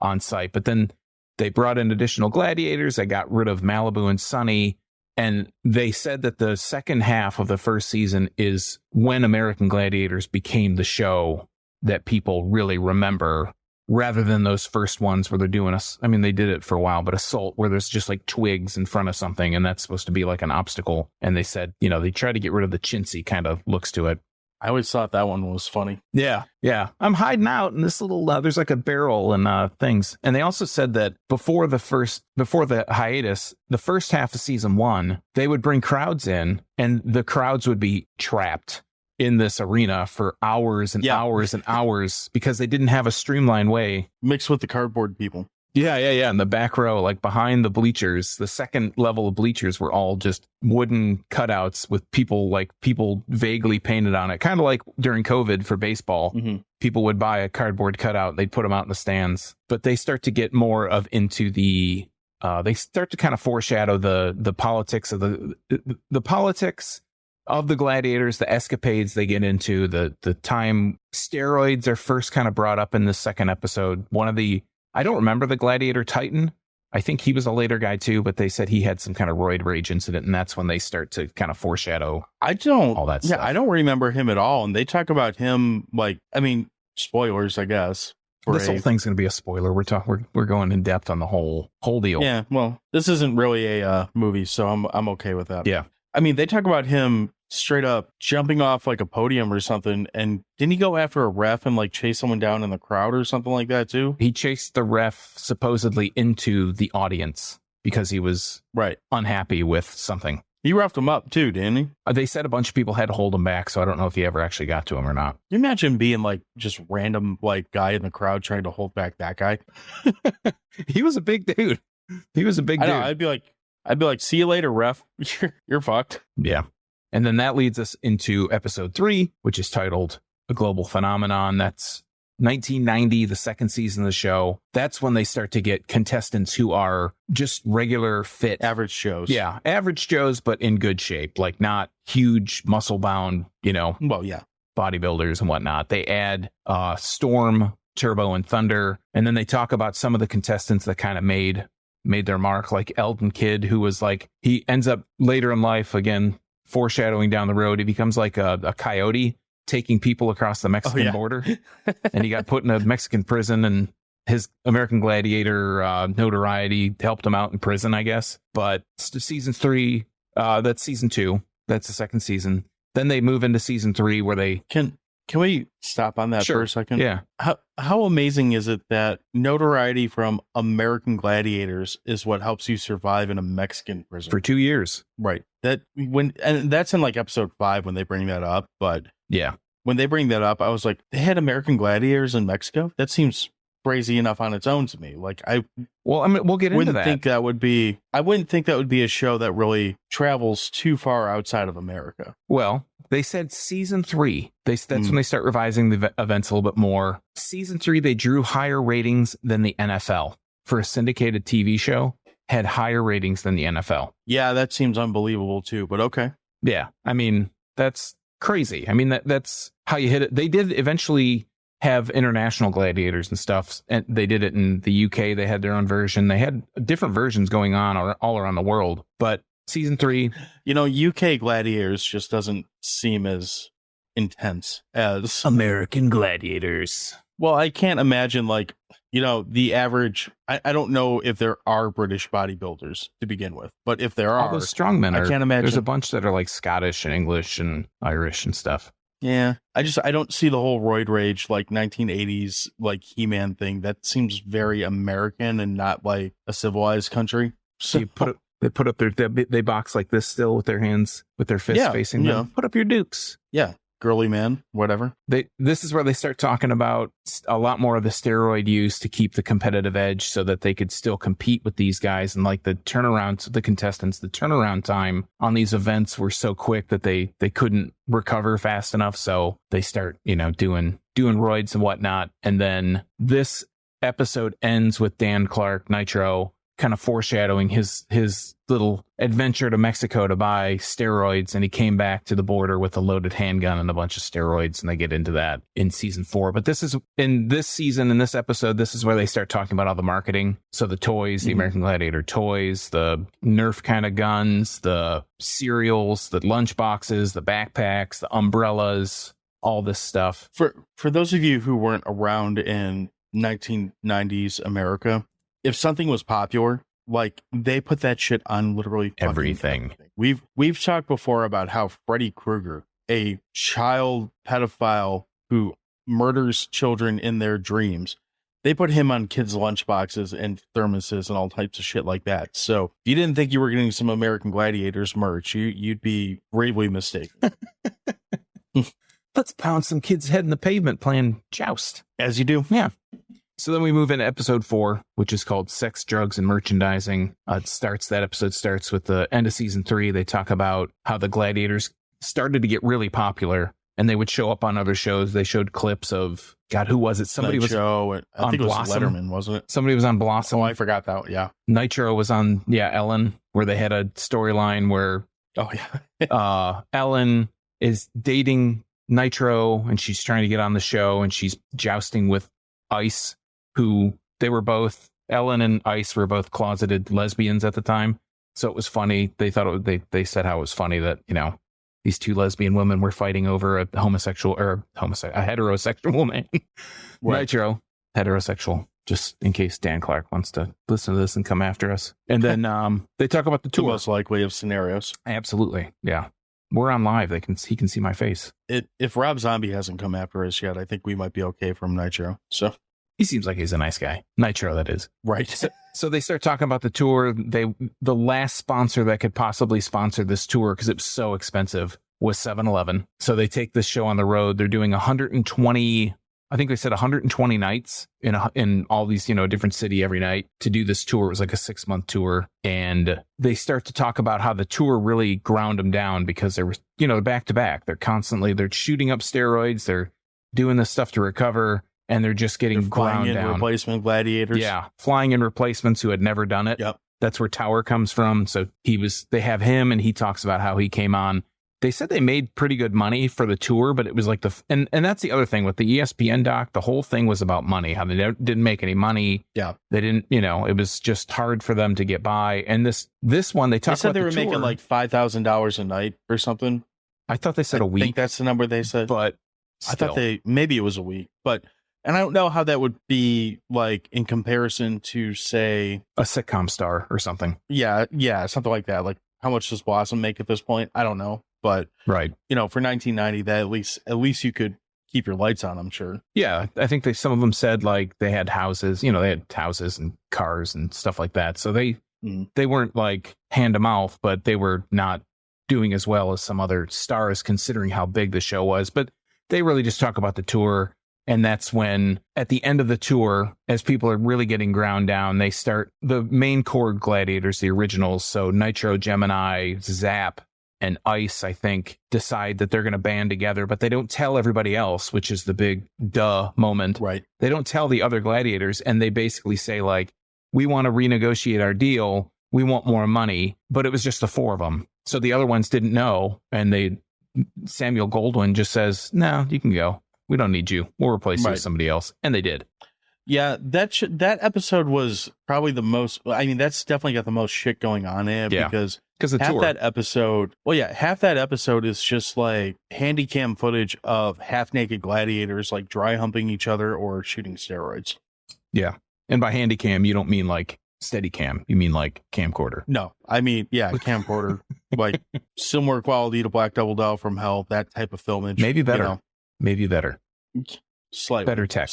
Speaker 3: on site. But then they brought in additional gladiators. They got rid of Malibu and Sunny. And they said that the second half of the first season is when American Gladiators became the show that people really remember, rather than those first ones where they're doing they did it for a while, but Assault, where there's just like twigs in front of something, and that's supposed to be like an obstacle. And they said, they try to get rid of the chintzy kind of looks to it.
Speaker 2: I always thought that one was funny.
Speaker 3: Yeah. I'm hiding out in this little, there's like a barrel and things. And they also said that before the hiatus, the first half of season 1, they would bring crowds in, and the crowds would be trapped in this arena for hours and hours and hours because they didn't have a streamlined way.
Speaker 2: Mixed with the cardboard people.
Speaker 3: Yeah. In the back row, like behind the bleachers, the second level of bleachers were all just wooden cutouts with people vaguely painted on it. Kind of like during COVID for baseball. Mm-hmm. People would buy a cardboard cutout. They'd put them out in the stands. But they start to get more into the... they start to kind of foreshadow the politics of the politics of the gladiators, the escapades they get into, the time steroids are first kind of brought up in the second episode. I don't remember the Gladiator Titan. I think he was a later guy too, but they said he had some kind of roid rage incident, and that's when they start to kind of foreshadow all that stuff.
Speaker 2: Yeah, I don't remember him at all. And they talk about him spoilers, I guess.
Speaker 3: This whole thing's going to be a spoiler. We're going in depth on the whole deal.
Speaker 2: Yeah, well, this isn't really a movie, so I'm okay with that.
Speaker 3: Yeah.
Speaker 2: I mean, they talk about him straight up jumping off like a podium or something, and didn't he go after a ref and like chase someone down in the crowd or something like that too?
Speaker 3: He chased the ref supposedly into the audience because he was unhappy with something.
Speaker 2: He roughed him up too, didn't he?
Speaker 3: They said a bunch of people had to hold him back, so I don't know if he ever actually got to him or not.
Speaker 2: Can you imagine being like just random like guy in the crowd trying to hold back that guy?
Speaker 3: He was a big dude.
Speaker 2: I'd be like, see you later, ref. You're fucked.
Speaker 3: Yeah. And then that leads us into episode 3, which is titled A Global Phenomenon. That's 1990, the second season of the show. That's when they start to get contestants who are just regular fit.
Speaker 2: Average Joes.
Speaker 3: Yeah, average Joes, but in good shape. Like not huge muscle bound, bodybuilders and whatnot. They add Storm, Turbo, and Thunder. And then they talk about some of the contestants that kind of made their mark, like Eldon Kidd, who was like, he ends up later in life, again, foreshadowing down the road, he becomes like a coyote taking people across the Mexican border. And he got put in a Mexican prison, and his American Gladiator notoriety helped him out in prison, I guess. But season 3, that's season 2. That's the second season. Then they move into season 3 where they...
Speaker 2: Can we stop on that for a second?
Speaker 3: Yeah.
Speaker 2: How amazing is it that notoriety from American Gladiators is what helps you survive in a Mexican prison
Speaker 3: for 2 years?
Speaker 2: Right. And that's in like episode 5 when they bring that up. But
Speaker 3: yeah,
Speaker 2: when they bring that up, I was like, they had American Gladiators in Mexico? That seems crazy enough on its own to me. Like
Speaker 3: we'll get into that.
Speaker 2: I wouldn't think that would be a show that really travels too far outside of America.
Speaker 3: Well, they said season 3. That's when they start revising the events a little bit more. Season 3, they drew higher ratings than the NFL for a syndicated TV show. Had higher ratings than the NFL.
Speaker 2: Yeah, that seems unbelievable too. But okay.
Speaker 3: Yeah, I mean that's crazy. I mean that's how you hit it. They did eventually have international gladiators and stuff, and they did it in the UK. They had their own version. They had different versions going on all around the world. But season 3,
Speaker 2: UK Gladiators just doesn't seem as intense as
Speaker 3: American Gladiators.
Speaker 2: Well, I can't imagine the average. I don't know if there are British bodybuilders to begin with, but if there are,
Speaker 3: all those strongmen
Speaker 2: I can't imagine.
Speaker 3: There's a bunch that are like Scottish and English and Irish and stuff.
Speaker 2: Yeah, I don't see the whole roid rage like 1980s like He-Man thing. That seems very American and not like a civilized country. So
Speaker 3: they put up they box like this still with their hands, with their fists facing them. Put up your dukes.
Speaker 2: Yeah. Girly man, whatever.
Speaker 3: This is where they start talking about a lot more of the steroid use to keep the competitive edge so that they could still compete with these guys. And like the turnaround time on these events were so quick that they couldn't recover fast enough. So they start, doing roids and whatnot. And then this episode ends with Dan Clark, Nitro, kind of foreshadowing his little adventure to Mexico to buy steroids, and he came back to the border with a loaded handgun and a bunch of steroids, and they get into that in season 4. But this is in this season, in this episode, this is where they start talking about all the marketing. So the toys, the American Gladiator toys, the Nerf kind of guns, the cereals, the lunch boxes, the backpacks, the umbrellas, all this stuff.
Speaker 2: For those of you who weren't around in 1990s America, if something was popular, like they put that shit on literally
Speaker 3: everything.
Speaker 2: We've talked before about how Freddy Krueger, a child pedophile who murders children in their dreams, they put him on kids' lunchboxes and thermoses and all types of shit like that. So if you didn't think you were getting some American Gladiators merch, you'd be gravely mistaken.
Speaker 3: let's pound some kid's head in the pavement playing Joust.
Speaker 2: As you do.
Speaker 3: Yeah. So then we move into episode 4, which is called Sex, Drugs, and Merchandising. That episode starts with the end of season 3. They talk about how the Gladiators started to get really popular, and they would show up on other shows. They showed clips of, God, who was it? Somebody
Speaker 2: Nitro,
Speaker 3: was
Speaker 2: I think it was Letterman, wasn't it?
Speaker 3: Somebody was on Blossom.
Speaker 2: Oh, I forgot that. Yeah.
Speaker 3: Nitro was on, Ellen, where they had a storyline where Ellen is dating Nitro, and she's trying to get on the show, and she's jousting with Ice, who Ellen and Ice were both closeted lesbians at the time. So it was funny. They thought they said how it was funny that, these two lesbian women were fighting over a heterosexual man. Right. Nitro, heterosexual, just in case Dan Clark wants to listen to this and come after us. And then they talk about the tour.
Speaker 2: The most likely of scenarios.
Speaker 3: Absolutely. Yeah. We're on live. He can see my face.
Speaker 2: If Rob Zombie hasn't come after us yet, I think we might be okay from Nitro. So
Speaker 3: he seems like he's a nice guy. Nitro, that is.
Speaker 2: Right.
Speaker 3: So they start talking about the tour. The last sponsor that could possibly sponsor this tour, because it was so expensive, was 7-Eleven. So they take this show on the road. They're doing 120, I think they said 120 nights in all these, different city every night to do this tour. It was like a 6-month tour. And they start to talk about how the tour really ground them down because they were, back to back. They're shooting up steroids. They're doing this stuff to recover. And they're just getting ground down.
Speaker 2: Replacement gladiators.
Speaker 3: Yeah. Flying in replacements who had never done it.
Speaker 2: Yep.
Speaker 3: That's where Tower comes from. So they have him, and he talks about how he came on. They said they made pretty good money for the tour, but it was like and that's the other thing with the ESPN doc. The whole thing was about money, how they didn't make any money.
Speaker 2: Yeah.
Speaker 3: They didn't, it was just hard for them to get by. And this one, they talked about
Speaker 2: they were making like $5,000 a night or something.
Speaker 3: I thought they said a week.
Speaker 2: I think that's the number they said.
Speaker 3: But
Speaker 2: still. I thought maybe it was a week, and I don't know how that would be like in comparison to, say,
Speaker 3: a sitcom star or something.
Speaker 2: Yeah, something like that. Like, how much does Blossom make at this point? I don't know, but
Speaker 3: right,
Speaker 2: for 1990, that at least you could keep your lights on, I'm sure.
Speaker 3: Yeah, I think some of them said like they had houses. They had houses and cars and stuff like that. So they weren't like hand to mouth, but they were not doing as well as some other stars considering how big the show was. But they really just talk about the tour. And that's when, at the end of the tour, as people are really getting ground down, they start the main core gladiators, the originals. So Nitro, Gemini, Zap, and Ice, I think, decide that they're going to band together, but they don't tell everybody else, which is the big duh moment.
Speaker 2: Right.
Speaker 3: They don't tell the other gladiators, and they basically say, like, we want to renegotiate our deal. We want more money. But it was just the 4 of them. So the other ones didn't know. And Samuel Goldwyn just says, no, you can go. We don't need you. We'll replace you with somebody else. And they did.
Speaker 2: Yeah, that episode was probably the most. I mean, that's definitely got the most shit going on in it because
Speaker 3: the
Speaker 2: half
Speaker 3: tour.
Speaker 2: that episode. Well, yeah, half that episode is just like handy cam footage of half naked gladiators like dry humping each other or shooting steroids.
Speaker 3: Yeah, and by handy cam, you don't mean like steady cam. You mean like camcorder.
Speaker 2: No, I mean camcorder, like similar quality to Black Double Down from Hell. That type of filmage,
Speaker 3: maybe better. Maybe better.
Speaker 2: Slightly
Speaker 3: better tech.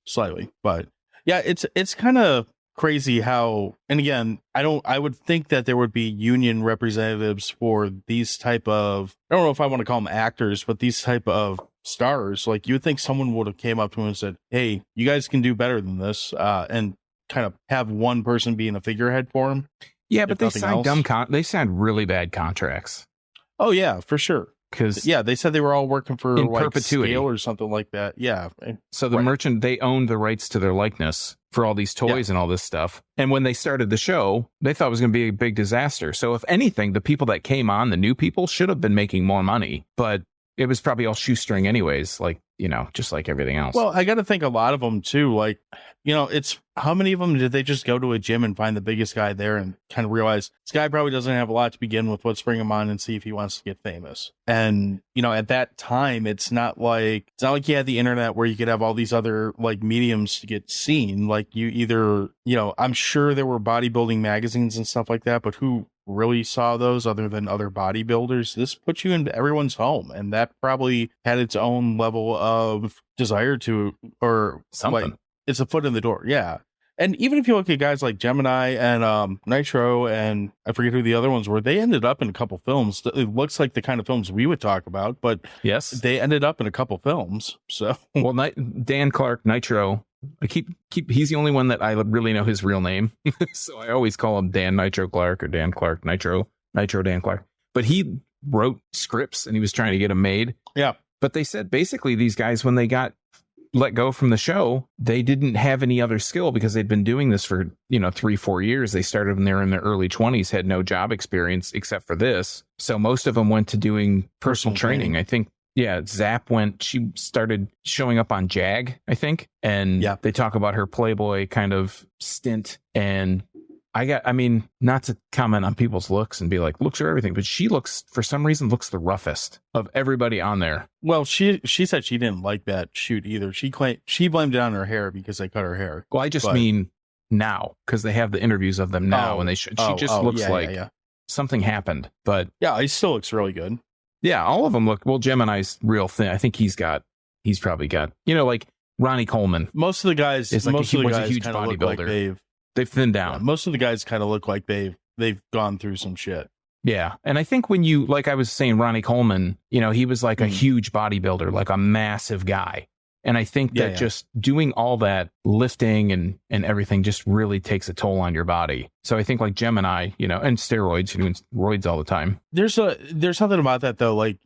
Speaker 2: Slightly. But yeah, it's kind of crazy how, and again, I would think that there would be union representatives for these type of, I don't know if I want to call them actors, but these type of stars. Like, you would think someone would have came up to him and said, hey, you guys can do better than this, and kind of have one person being a figurehead for him.
Speaker 3: Yeah, but they signed they signed really bad contracts.
Speaker 2: Oh yeah, for sure.
Speaker 3: Because
Speaker 2: they said they were all working for
Speaker 3: in
Speaker 2: like
Speaker 3: perpetuity
Speaker 2: Scale or something like that. Yeah.
Speaker 3: So the merchant, they owned the rights to their likeness for all these toys and all this stuff. And when they started the show, they thought it was going to be a big disaster. So if anything, the people that came on, the new people, should have been making more money. But it was probably all shoestring anyways, like, just like everything else.
Speaker 2: Well, I got to think a lot of them too. Like, it's how many of them did they just go to a gym and find the biggest guy there and kind of realize this guy probably doesn't have a lot to begin with. Let's bring him on and see if he wants to get famous. And, at that time, it's not like you had the internet where you could have all these other like mediums to get seen. Like, you either, I'm sure there were bodybuilding magazines and stuff like that, but who really saw those other than other bodybuilders? This puts you into everyone's home, and that probably had its own level of desire to, or
Speaker 3: something.
Speaker 2: Like, it's a foot in the door. Yeah. And even if you look at guys like Gemini and Nitro, and I forget who the other ones were, they ended up in a couple films. It looks like the kind of films we would talk about, but
Speaker 3: yes,
Speaker 2: they ended up in a couple films. So,
Speaker 3: well, Dan Clark, Nitro. I keep. He's the only one that I really know his real name, so I always call him Dan Nitro Clark or Dan Clark Nitro Dan Clark. But he wrote scripts and he was trying to get them made.
Speaker 2: Yeah.
Speaker 3: But they said basically these guys, when they got let go from the show, they didn't have any other skill because they'd been doing this for 3-4 years. They started when they were in their early 20s, had no job experience except for this. So most of them went to doing personal training. I think. Yeah, Zap she started showing up on Jag, I think. And they talk about her Playboy kind of stint. And not to comment on people's looks and be like, looks are everything, but she for some reason, looks the roughest of everybody on there.
Speaker 2: Well, she said she didn't like that shoot either. She blamed it on her hair because they cut her hair.
Speaker 3: Well, I just mean now, because they have the interviews of them now, and she just looks like something happened. But
Speaker 2: yeah, he still looks really good.
Speaker 3: Yeah, all of them look, well, Gemini's real thin. I think he's probably got, like Ronnie Coleman.
Speaker 2: Most of the guys,
Speaker 3: was a huge bodybuilder.
Speaker 2: Like
Speaker 3: they've thinned down.
Speaker 2: Yeah, most of the guys kind of look like they've gone through some shit.
Speaker 3: Yeah. And I think when you, like I was saying, Ronnie Coleman, he was like a huge bodybuilder, like a massive guy. And I think that just doing all that lifting and everything just really takes a toll on your body. So I think like Gemini, and steroids, doing roids all the time.
Speaker 2: There's something about that though. Like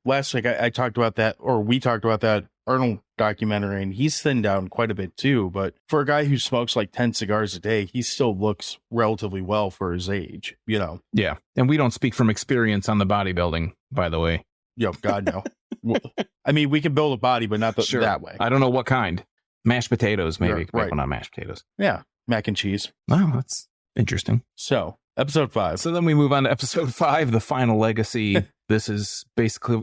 Speaker 2: last week I talked about that, or we talked about that Arnold documentary, and he's thinned down quite a bit too. But for a guy who smokes like 10 cigars a day, he still looks relatively well for his age,
Speaker 3: Yeah. And we don't speak from experience on the bodybuilding, by the way.
Speaker 2: Yo, God, no. I mean, we can build a body, but not that way.
Speaker 3: I don't know what kind. Mashed potatoes, maybe.
Speaker 2: Right.
Speaker 3: Not mashed potatoes.
Speaker 2: Yeah. Mac and cheese.
Speaker 3: Wow, that's interesting.
Speaker 2: So, episode 5.
Speaker 3: So then we move on to episode 5, The Final Legacy. This is basically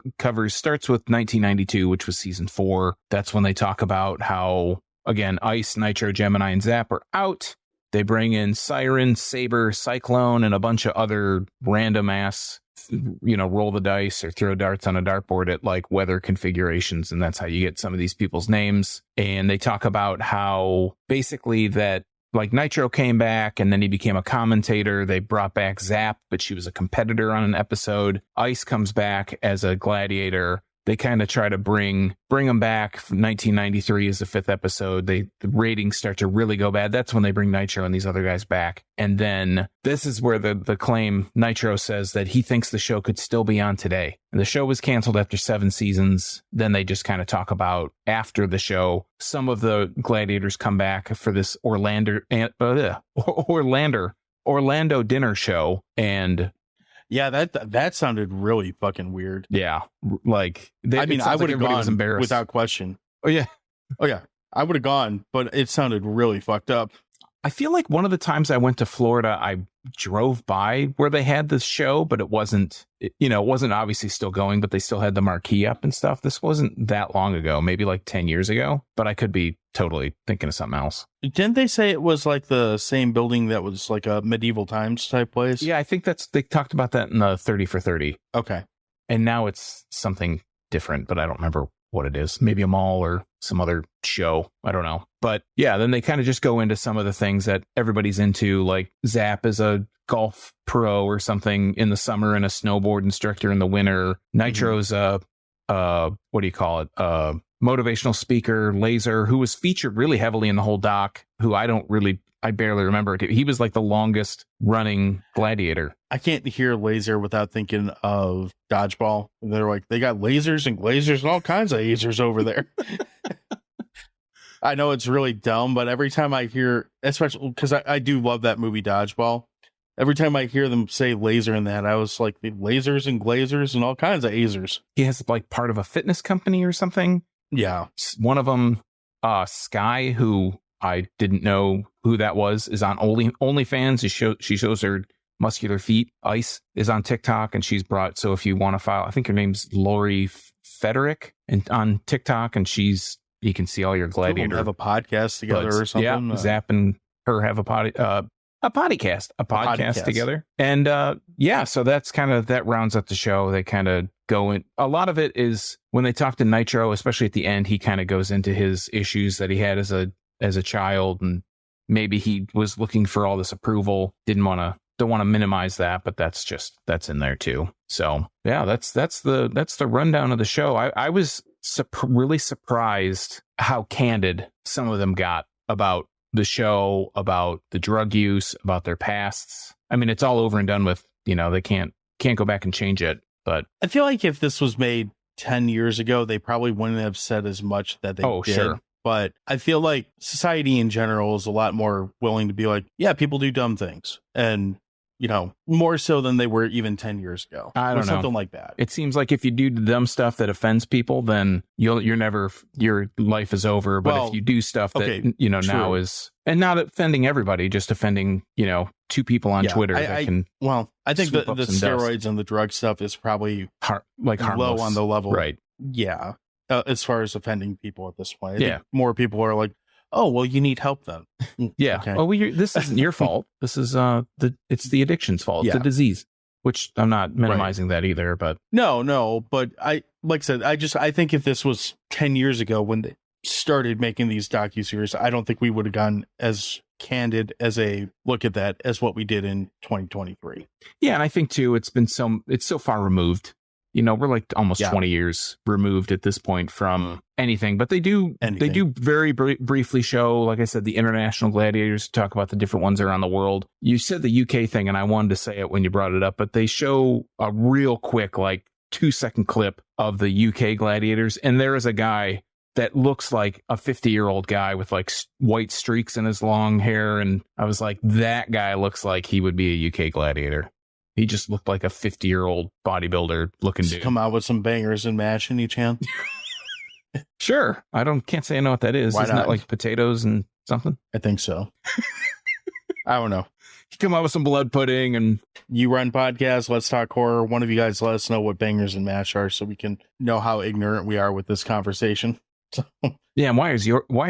Speaker 3: starts with 1992, which was season 4. That's when they talk about how, again, Ice, Nitro, Gemini, and Zap are out. They bring in Siren, Saber, Cyclone, and a bunch of other random ass, roll the dice or throw darts on a dartboard at like weather configurations. And that's how you get some of these people's names. And they talk about how basically that like Nitro came back and then he became a commentator. They brought back Zap, but she was a competitor on an episode. Ice comes back as a gladiator. They kind of try to bring them back. 1993 is the 5th episode. The ratings start to really go bad. That's when they bring Nitro and these other guys back. And then this is where the claim, Nitro says that he thinks the show could still be on today. And the show was canceled after 7 seasons. Then they just kind of talk about after the show, some of the gladiators come back for this Orlando dinner show. And
Speaker 2: yeah, that sounded really fucking weird.
Speaker 3: Yeah, like
Speaker 2: I would have gone
Speaker 3: embarrassed
Speaker 2: without question.
Speaker 3: Oh yeah,
Speaker 2: I would have gone, but it sounded really fucked up.
Speaker 3: I feel like one of the times I went to Florida, I drove by where they had this show, but it wasn't obviously still going, but they still had the marquee up and stuff. This wasn't that long ago, maybe like 10 years ago, but I could be totally thinking of something else.
Speaker 2: Didn't they say it was like the same building that was like a medieval times type place?
Speaker 3: Yeah, I think they talked about that in the 30 for 30.
Speaker 2: Okay.
Speaker 3: And now it's something different, but I don't remember what it is. Maybe a mall or some other show. I don't know. But yeah, then they kind of just go into some of the things that everybody's into, like Zap is a golf pro or something in the summer and a snowboard instructor in the winter. Nitro's a what do you call it? Motivational speaker, Laser, who was featured really heavily in the whole doc, who I barely remember. He was like the longest running gladiator.
Speaker 2: I can't hear Laser without thinking of Dodgeball. They're like, they got lasers and glazers and all kinds of lasers over there. I know it's really dumb, but every time I hear, especially because I do love that movie Dodgeball, every time I hear them say laser in that, I was like, the lasers and glazers and all kinds of azers.
Speaker 3: He has like part of a fitness company or something.
Speaker 2: Yeah.
Speaker 3: One of them, Sky, who I didn't know who that was, is on OnlyFans. She shows her muscular feet. Ice is on TikTok, and she's brought, so if you want to follow, I think her name's Lori Federick, and on TikTok, and you can see all your gladiator.
Speaker 2: Have a podcast together or something.
Speaker 3: Yeah, Zap and her have a podcast together. And so that's kind of, that rounds up the show. They kind of go in. A lot of it is when they talk to Nitro, especially at the end, he kind of goes into his issues that he had as a child and maybe he was looking for all this approval, don't want to minimize that, but that's in there too. So yeah, that's the rundown of the show. I was really surprised how candid some of them got about the show, about the drug use, about their pasts. I mean, it's all over and done with. They can't go back and change it. But
Speaker 2: I feel like if this was made 10 years ago, they probably wouldn't have said as much that they did.
Speaker 3: Sure.
Speaker 2: But I feel like society in general is a lot more willing to be like, yeah, people do dumb things. And, more so than they were even 10 years ago.
Speaker 3: I don't know.
Speaker 2: Something like that.
Speaker 3: It seems like if you do the dumb stuff that offends people, then your life is over. But if you do stuff that, now is, and not offending everybody, just offending, 2 people on Twitter that can.
Speaker 2: Well, I think the steroids and the drug stuff is probably low on the level.
Speaker 3: Right.
Speaker 2: Yeah. As far as offending people at this point. I
Speaker 3: Yeah.
Speaker 2: think more people are like, oh, well, you need help then.
Speaker 3: Yeah.
Speaker 2: Okay.
Speaker 3: Well, this isn't your fault. This is it's the addiction's fault. It's
Speaker 2: Yeah.
Speaker 3: a disease, which I'm not minimizing that either. But
Speaker 2: No, but I said, I think if this was 10 years ago when they started making these docuseries, I don't think we would have gone as candid as a look at that as what we did in 2023.
Speaker 3: yeah, and I think too, it's so far removed. We're like almost 20 years removed at this point from anything, but they do very briefly show, like I said, the international gladiators, talk about the different ones around the world. You said the UK thing, and I wanted to say it when you brought it up, but they show a real quick, 2-second clip of the UK gladiators. And there is a guy that looks like a 50-year-old guy with white streaks in his long hair. And I was like, that guy looks like he would be a UK gladiator. He just looked like a 50-year-old bodybuilder looking dude.
Speaker 2: Come out with some bangers and mash in each hand.
Speaker 3: Sure. Can't say I know what that is.
Speaker 2: Why
Speaker 3: Isn't
Speaker 2: not?
Speaker 3: that like potatoes and something?
Speaker 2: I think so. I don't know.
Speaker 3: Come out with some blood pudding and
Speaker 2: You run podcasts, Let's Talk Horror. One of you guys let us know what bangers and mash are so we can know how ignorant we are with this conversation. So,
Speaker 3: yeah, and why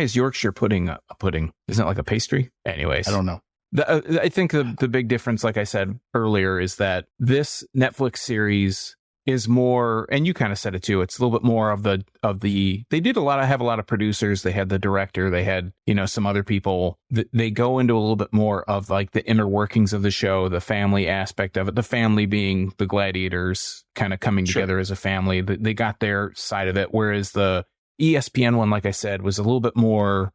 Speaker 3: is Yorkshire pudding a pudding? Isn't it like a pastry? Anyways.
Speaker 2: I don't know.
Speaker 3: I think the big difference, like I said earlier, is that this Netflix series is more, and you kind of said it too, it's a little bit more of the they did have a lot of producers. They had the director, they had, some other people. They go into a little bit more of the inner workings of the show, the family aspect of it, the family being the gladiators kind of coming together as a family. They got their side of it, whereas the ESPN one, like I said, was a little bit more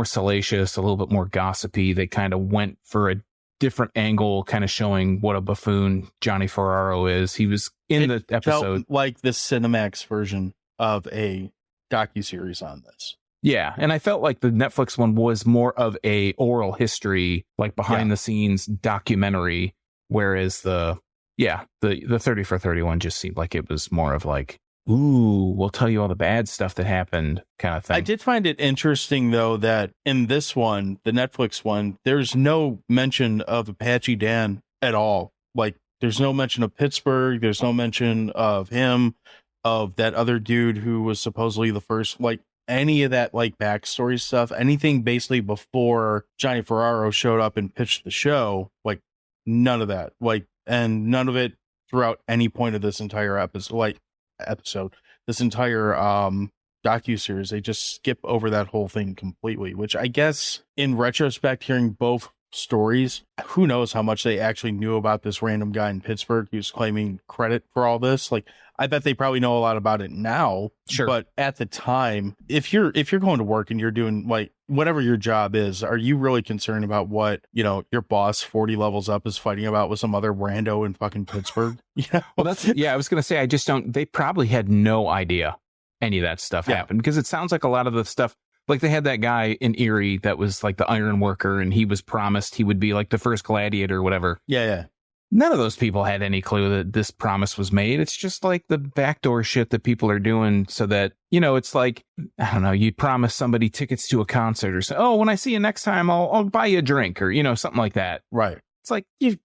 Speaker 3: salacious, a little bit more gossipy. They kind of went for a different angle, kind of showing what a buffoon Johnny Ferraro is. He was in the episode.
Speaker 2: Felt like the Cinemax version of a docuseries on this.
Speaker 3: Yeah, and I felt like the Netflix one was more of a oral history, behind the scenes documentary, whereas the 30 for 31 just seemed like it was more of ooh, we'll tell you all the bad stuff that happened kind of thing.
Speaker 2: I did find it interesting, though, that in this one, the Netflix one, there's no mention of Apache Dan at all. There's no mention of Pittsburgh. There's no mention of him, of that other dude who was supposedly the first, any of that, backstory stuff, anything basically before Johnny Ferraro showed up and pitched the show, none of that. And none of it throughout any point of this entire episode, this entire docuseries. They just skip over that whole thing completely, which I guess in retrospect, hearing both stories, who knows how much they actually knew about this random guy in Pittsburgh who's claiming credit for all this. I bet they probably know a lot about it now.
Speaker 3: Sure.
Speaker 2: But at the time, if you're going to work and you're doing whatever your job is, are you really concerned about what, your boss 40 levels up is fighting about with some other rando in fucking Pittsburgh? Yeah.
Speaker 3: Well, I was going to say, they probably had no idea any of that stuff happened, because it sounds like a lot of the stuff, they had that guy in Erie that was the iron worker, and he was promised he would be the first gladiator or whatever.
Speaker 2: Yeah.
Speaker 3: None of those people had any clue that this promise was made. It's just the backdoor shit that people are doing so that, it's I don't know, you promise somebody tickets to a concert or so. Oh, when I see you next time, I'll buy you a drink or, something like that.
Speaker 2: Right.
Speaker 3: It's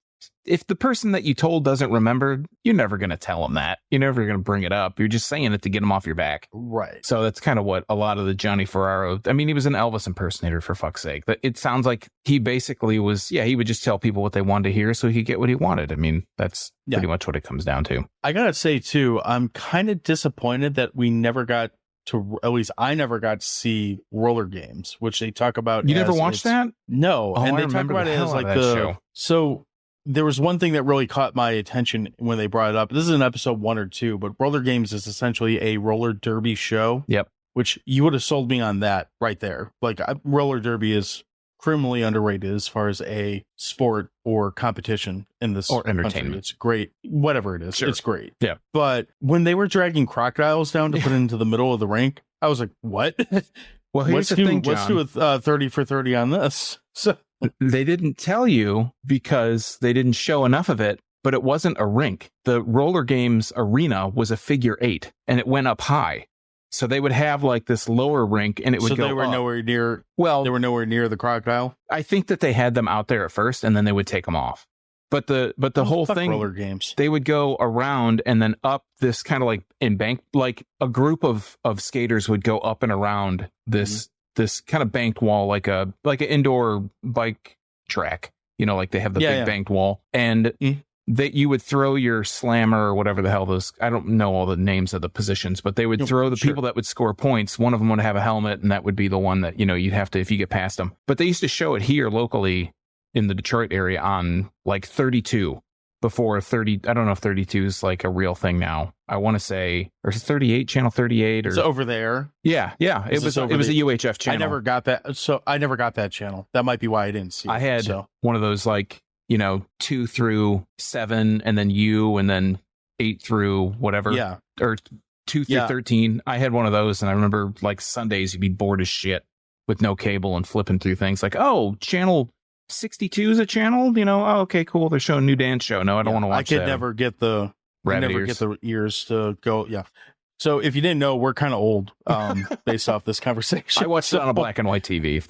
Speaker 3: if the person that you told doesn't remember, you're never going to tell them that. You're never going to bring it up. You're just saying it to get them off your back.
Speaker 2: Right.
Speaker 3: So that's kind of what a lot of the Johnny Ferraro, he was an Elvis impersonator, for fuck's sake. It sounds like he basically was, he would just tell people what they wanted to hear so he could get what he wanted. That's pretty much what it comes down to.
Speaker 2: I gotta say, too, I'm kind of disappointed that we never got to, at least I never got to see roller games, which they talk about.
Speaker 3: You never watched that?
Speaker 2: No.
Speaker 3: Oh,
Speaker 2: and
Speaker 3: I
Speaker 2: they talk
Speaker 3: remember
Speaker 2: about
Speaker 3: the
Speaker 2: it
Speaker 3: hell
Speaker 2: as
Speaker 3: out
Speaker 2: like
Speaker 3: of that
Speaker 2: the
Speaker 3: show.
Speaker 2: So there was one thing that really caught my attention when they brought it up. This is in episode 1 or 2, but roller games is essentially a roller derby show.
Speaker 3: Yep.
Speaker 2: Which you would have sold me on that right there. Like, roller derby is criminally underrated as far as a sport or competition in this
Speaker 3: Or
Speaker 2: country.
Speaker 3: entertainment.
Speaker 2: It's great. Whatever it is,
Speaker 3: Sure.
Speaker 2: it's great.
Speaker 3: Yeah.
Speaker 2: But when they were dragging crocodiles down to put into the middle of the rink, I was like, what?
Speaker 3: Well, here's
Speaker 2: let's
Speaker 3: the thing, John.
Speaker 2: Let's do a 30 for 30 on this. So
Speaker 3: They didn't tell you because they didn't show enough of it, but it wasn't a rink. The roller games arena was a figure 8 and it went up high. So they would have like this lower rink and it would
Speaker 2: so
Speaker 3: go
Speaker 2: they were
Speaker 3: up.
Speaker 2: nowhere near.
Speaker 3: Well,
Speaker 2: They were nowhere near the crocodile.
Speaker 3: I think that they had them out there at first and then they would take them off. But the whole
Speaker 2: Fuck
Speaker 3: thing,
Speaker 2: roller games.
Speaker 3: they would go around and then up this kind of like like a group of skaters would go up and around this kind of banked wall, like an indoor bike track, like they have the big banked wall, and that you would throw your slammer or whatever the hell those, I don't know all the names of the positions, but they would throw the people that would score points. One of them would have a helmet and that would be the one that, you'd have to, if you get past them. But they used to show it here locally in the Detroit area on like 32 before 30. I don't know if 32 is like a real thing now. I want to say, or 38, channel 38 or
Speaker 2: It's over there.
Speaker 3: Yeah. It was a UHF channel.
Speaker 2: I never got that. So I never got that channel. That might be why I didn't see it.
Speaker 3: I had one of those like, 2 through 7 and then U and then 8 through whatever.
Speaker 2: Yeah.
Speaker 3: Or 2 through 13. I had one of those and I remember like Sundays you'd be bored as shit with no cable and flipping through things like, oh, channel 62 is a channel, oh, okay, cool. They're showing a new dance show. No, I don't want to watch that.
Speaker 2: I could never get the ears to go. Yeah. So if you didn't know, we're kind of old, based off this conversation.
Speaker 3: I watched it on a black and white TV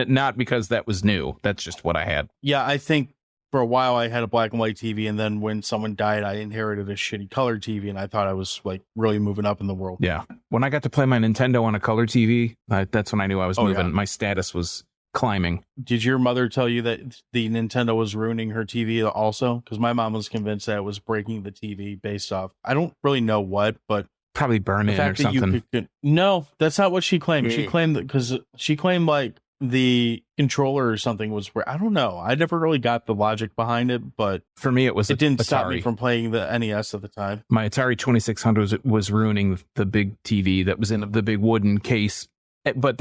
Speaker 3: not because that was new. That's just what I had.
Speaker 2: Yeah. I think for a while I had a black and white TV. And then when someone died, I inherited a shitty color TV. And I thought I was like really moving up in the world.
Speaker 3: Yeah. When I got to play my Nintendo on a color TV, that's when I knew I was moving.
Speaker 2: Yeah.
Speaker 3: My status was climbing.
Speaker 2: Did your mother tell you that the Nintendo was ruining her TV also? Because my mom was convinced that it was breaking the TV based off, I don't really know what, but
Speaker 3: probably burn it or something.
Speaker 2: No, that's not what she claimed. She claimed that because she claimed like the controller or something was, I don't know. I never really got the logic behind it, but
Speaker 3: for me, it
Speaker 2: didn't
Speaker 3: Atari.
Speaker 2: stop me from playing the NES at the time.
Speaker 3: My Atari 2600 was ruining the big TV that was in the big wooden case. But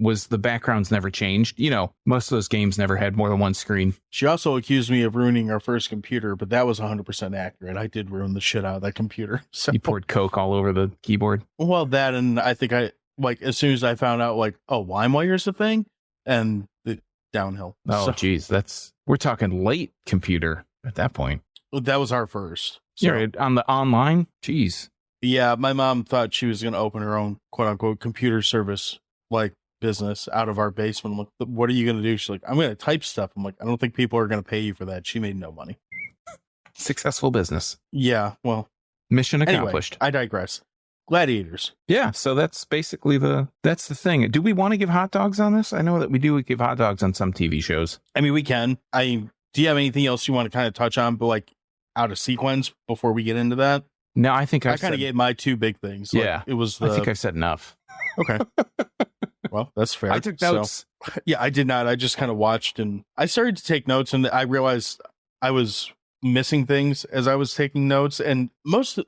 Speaker 3: was the backgrounds never changed. Most of those games never had more than one screen.
Speaker 2: She also accused me of ruining our first computer, but that was 100% accurate. I did ruin the shit out of that computer. So.
Speaker 3: You poured Coke all over the keyboard?
Speaker 2: Well, that, and I think as soon as I found out, like, oh, LimeWire's a thing, and the downhill.
Speaker 3: Oh, geez. We're talking late computer at that point.
Speaker 2: That was our first. So.
Speaker 3: Yeah, on the online? Jeez.
Speaker 2: Yeah, my mom thought she was going to open her own quote unquote computer service like business out of our basement. I'm like, what are you going to do? She's like, I'm going to type stuff. I'm like, I don't think people are going to pay you for that. She made no money.
Speaker 3: Successful business.
Speaker 2: Yeah, well.
Speaker 3: Mission accomplished.
Speaker 2: Anyway, I digress. Gladiators.
Speaker 3: Yeah, so that's basically that's the thing. Do we want to give hot dogs on this? I know that we do give hot dogs on some TV shows.
Speaker 2: I mean, we can. Do you have anything else you want to kind of touch on, but like out of sequence before we get into that?
Speaker 3: No, I think I
Speaker 2: kind of gave my two big things. Like,
Speaker 3: yeah,
Speaker 2: it was.
Speaker 3: I think I've said enough.
Speaker 2: Okay. Well, that's fair.
Speaker 3: I took notes.
Speaker 2: So, yeah, I did not. I just kind of watched and I started to take notes, and I realized I was missing things as I was taking notes. And so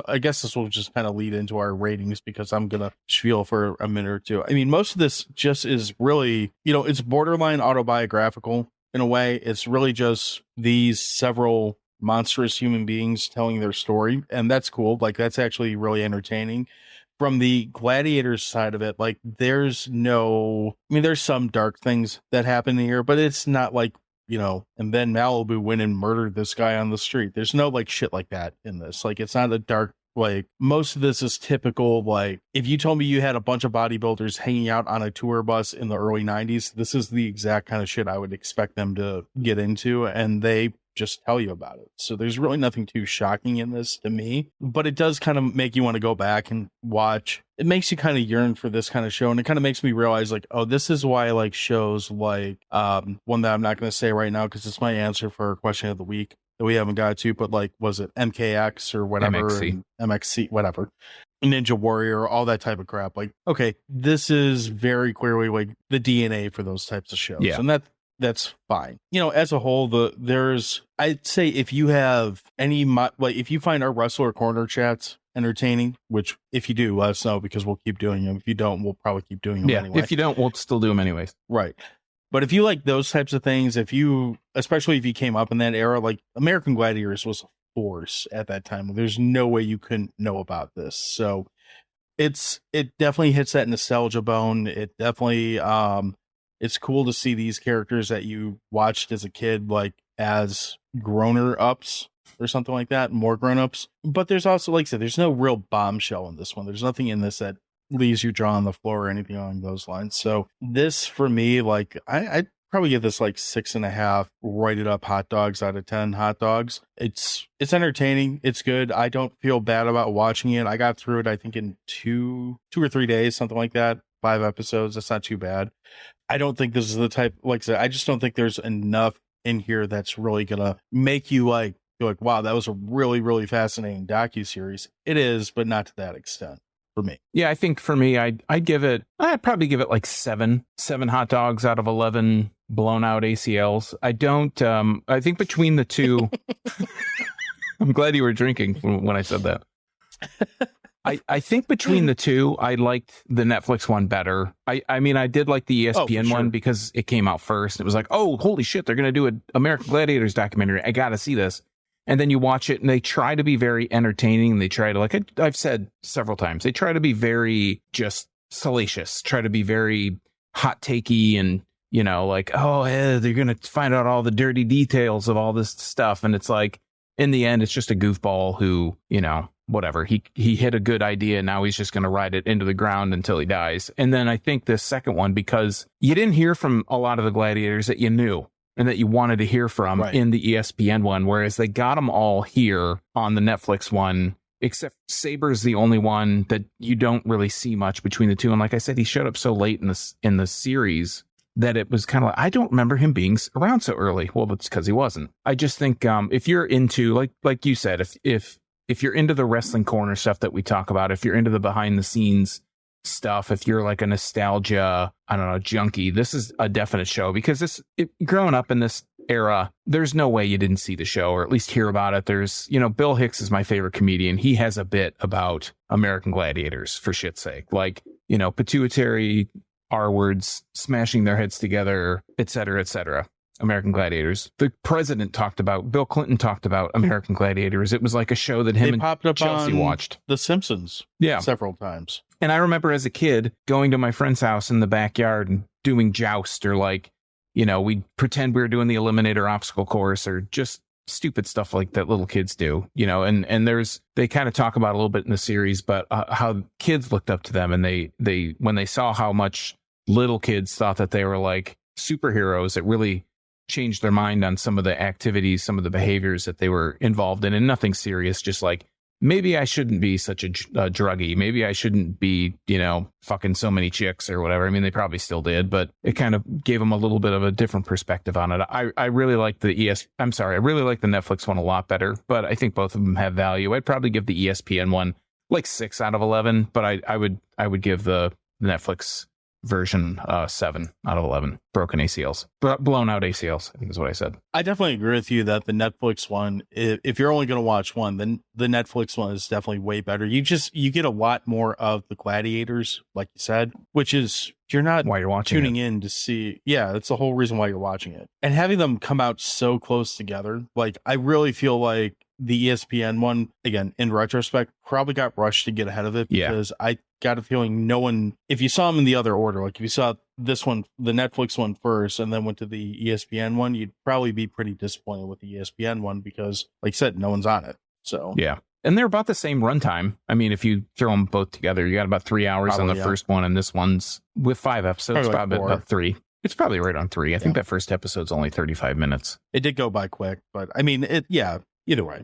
Speaker 2: I guess this will just kind of lead into our ratings because I'm gonna spiel for a minute or two. I mean, most of this just is really, it's borderline autobiographical in a way. It's really just these several monstrous human beings telling their story, and that's cool. Like, that's actually really entertaining. From the Gladiators side of it, like, there's some dark things that happen here, but it's not like, and then Malibu went and murdered this guy on the street. There's no like shit like that in this. Like, it's not a dark, like, most of this is typical. Like, if you told me you had a bunch of bodybuilders hanging out on a tour bus in the early 90s, this is the exact kind of shit I would expect them to get into. And they just tell you about it. So there's really nothing too shocking in this to me, but it does kind of make you want to go back and watch. It makes you kind of yearn for this kind of show, and it kind of makes me realize like, oh, this is why I like shows like one that I'm not going to say right now because it's my answer for question of the week that we haven't got to, but like, was it MKX or whatever, MXC, whatever, Ninja Warrior, all that type of crap. Like, okay, this is very clearly like the DNA for those types of shows, and that's fine. You know, as a whole, I'd say if you have any, like if you find our Wrestler Corner chats entertaining, which if you do, let us know because we'll keep doing them. If you don't, we'll probably keep doing them anyway.
Speaker 3: If you don't, we'll still do them anyways.
Speaker 2: Right. But if you like those types of things, especially if you came up in that era, like American Gladiators was a force at that time. There's no way you couldn't know about this. So it definitely hits that nostalgia bone. It definitely, it's cool to see these characters that you watched as a kid, like as grown-ups or something like that, more grown-ups. But there's also, like I said, there's no real bombshell in this one. There's nothing in this that leaves your jaw on the floor or anything along those lines. So this, for me, like I'd probably give this like 6.5 roided up hot dogs out of 10 hot dogs. It's entertaining. It's good. I don't feel bad about watching it. I got through it, I think, in two or 3 days, something like that. 5 episodes. That's not too bad. I don't think this is the type, like I said, I just don't think there's enough in here that's really gonna make you like, go like, wow, that was a really, really fascinating docuseries. It is, but not to that extent for me.
Speaker 3: Yeah, I think for me, I'd probably give it like 7 hot dogs out of 11 blown out ACLs. I think between the two, I'm glad you were drinking when I said that. I think between the two, I liked the Netflix one better. I mean, I did like the ESPN one because it came out first. It was like, oh, holy shit, they're going to do an American Gladiators documentary. I got to see this. And then you watch it and they try to be very entertaining. They try to, like I've said several times, they try to be very just salacious, try to be very hot takey and, you know, like, oh, they're going to find out all the dirty details of all this stuff. And it's like, in the end, it's just a goofball who, you know, whatever, he hit a good idea. Now he's just going to ride it into the ground until he dies. And then I think the second one, because you didn't hear from a lot of the gladiators that you knew and that you wanted to hear from in the ESPN one, whereas they got them all here on the Netflix one, except Saber's the only one that you don't really see much between the two. And like I said, he showed up so late in the series that it was kind of like, I don't remember him being around so early. Well, that's because he wasn't. I just think if you're into, like you said, if you're into the Wrestling Corner stuff that we talk about, if you're into the behind the scenes stuff, if you're like a nostalgia, I don't know, junkie, this is a definite show because growing up in this era, there's no way you didn't see the show or at least hear about it. There's, you know, Bill Hicks is my favorite comedian. He has a bit about American Gladiators, for shit's sake. Like, you know, pituitary R words, smashing their heads together, et cetera, American Gladiators. The president Bill Clinton talked about American Gladiators. It was like a show that him and Chelsea watched.
Speaker 2: The Simpsons several times.
Speaker 3: And I remember as a kid going to my friend's house in the backyard and doing joust, or like, you know, we'd pretend we were doing the Eliminator obstacle course or just stupid stuff like that little kids do, you know, and they kind of talk about a little bit in the series, but how kids looked up to them, and they when they saw how much little kids thought that they were like superheroes, it really changed their mind on some of the activities, some of the behaviors that they were involved in, and nothing serious, just like, maybe I shouldn't be such a druggie. Maybe I shouldn't be, you know, fucking so many chicks or whatever. I mean, they probably still did, but it kind of gave them a little bit of a different perspective on it. I really like the Netflix one a lot better, but I think both of them have value. I'd probably give the ESPN one like 6 out of 11, but I would give the Netflix version 7 out of 11 broken ACLs, blown out ACLs, I think is what I said.
Speaker 2: I definitely agree with you that the Netflix one, if you're only going to watch one, then the Netflix one is definitely way better. You get a lot more of the gladiators, like you said, which is, you're not
Speaker 3: why you're watching
Speaker 2: tuning in to see. Yeah, that's the whole reason why you're watching it. And having them come out so close together, like, I really feel like the ESPN one, again, in retrospect, probably got rushed to get ahead of it, because I got a feeling no one, if you saw them in the other order, like if you saw this one, the Netflix one first, and then went to the ESPN one, you'd probably be pretty disappointed with the ESPN one because, like I said, no one's on it. So
Speaker 3: yeah. And they're about the same runtime. I mean, if you throw them both together, you got about 3 hours on the first one, and this one's with 5 episodes, probably about 3. It's probably right on 3. I think that first episode's only 35 minutes.
Speaker 2: It did go by quick, but I mean, either way.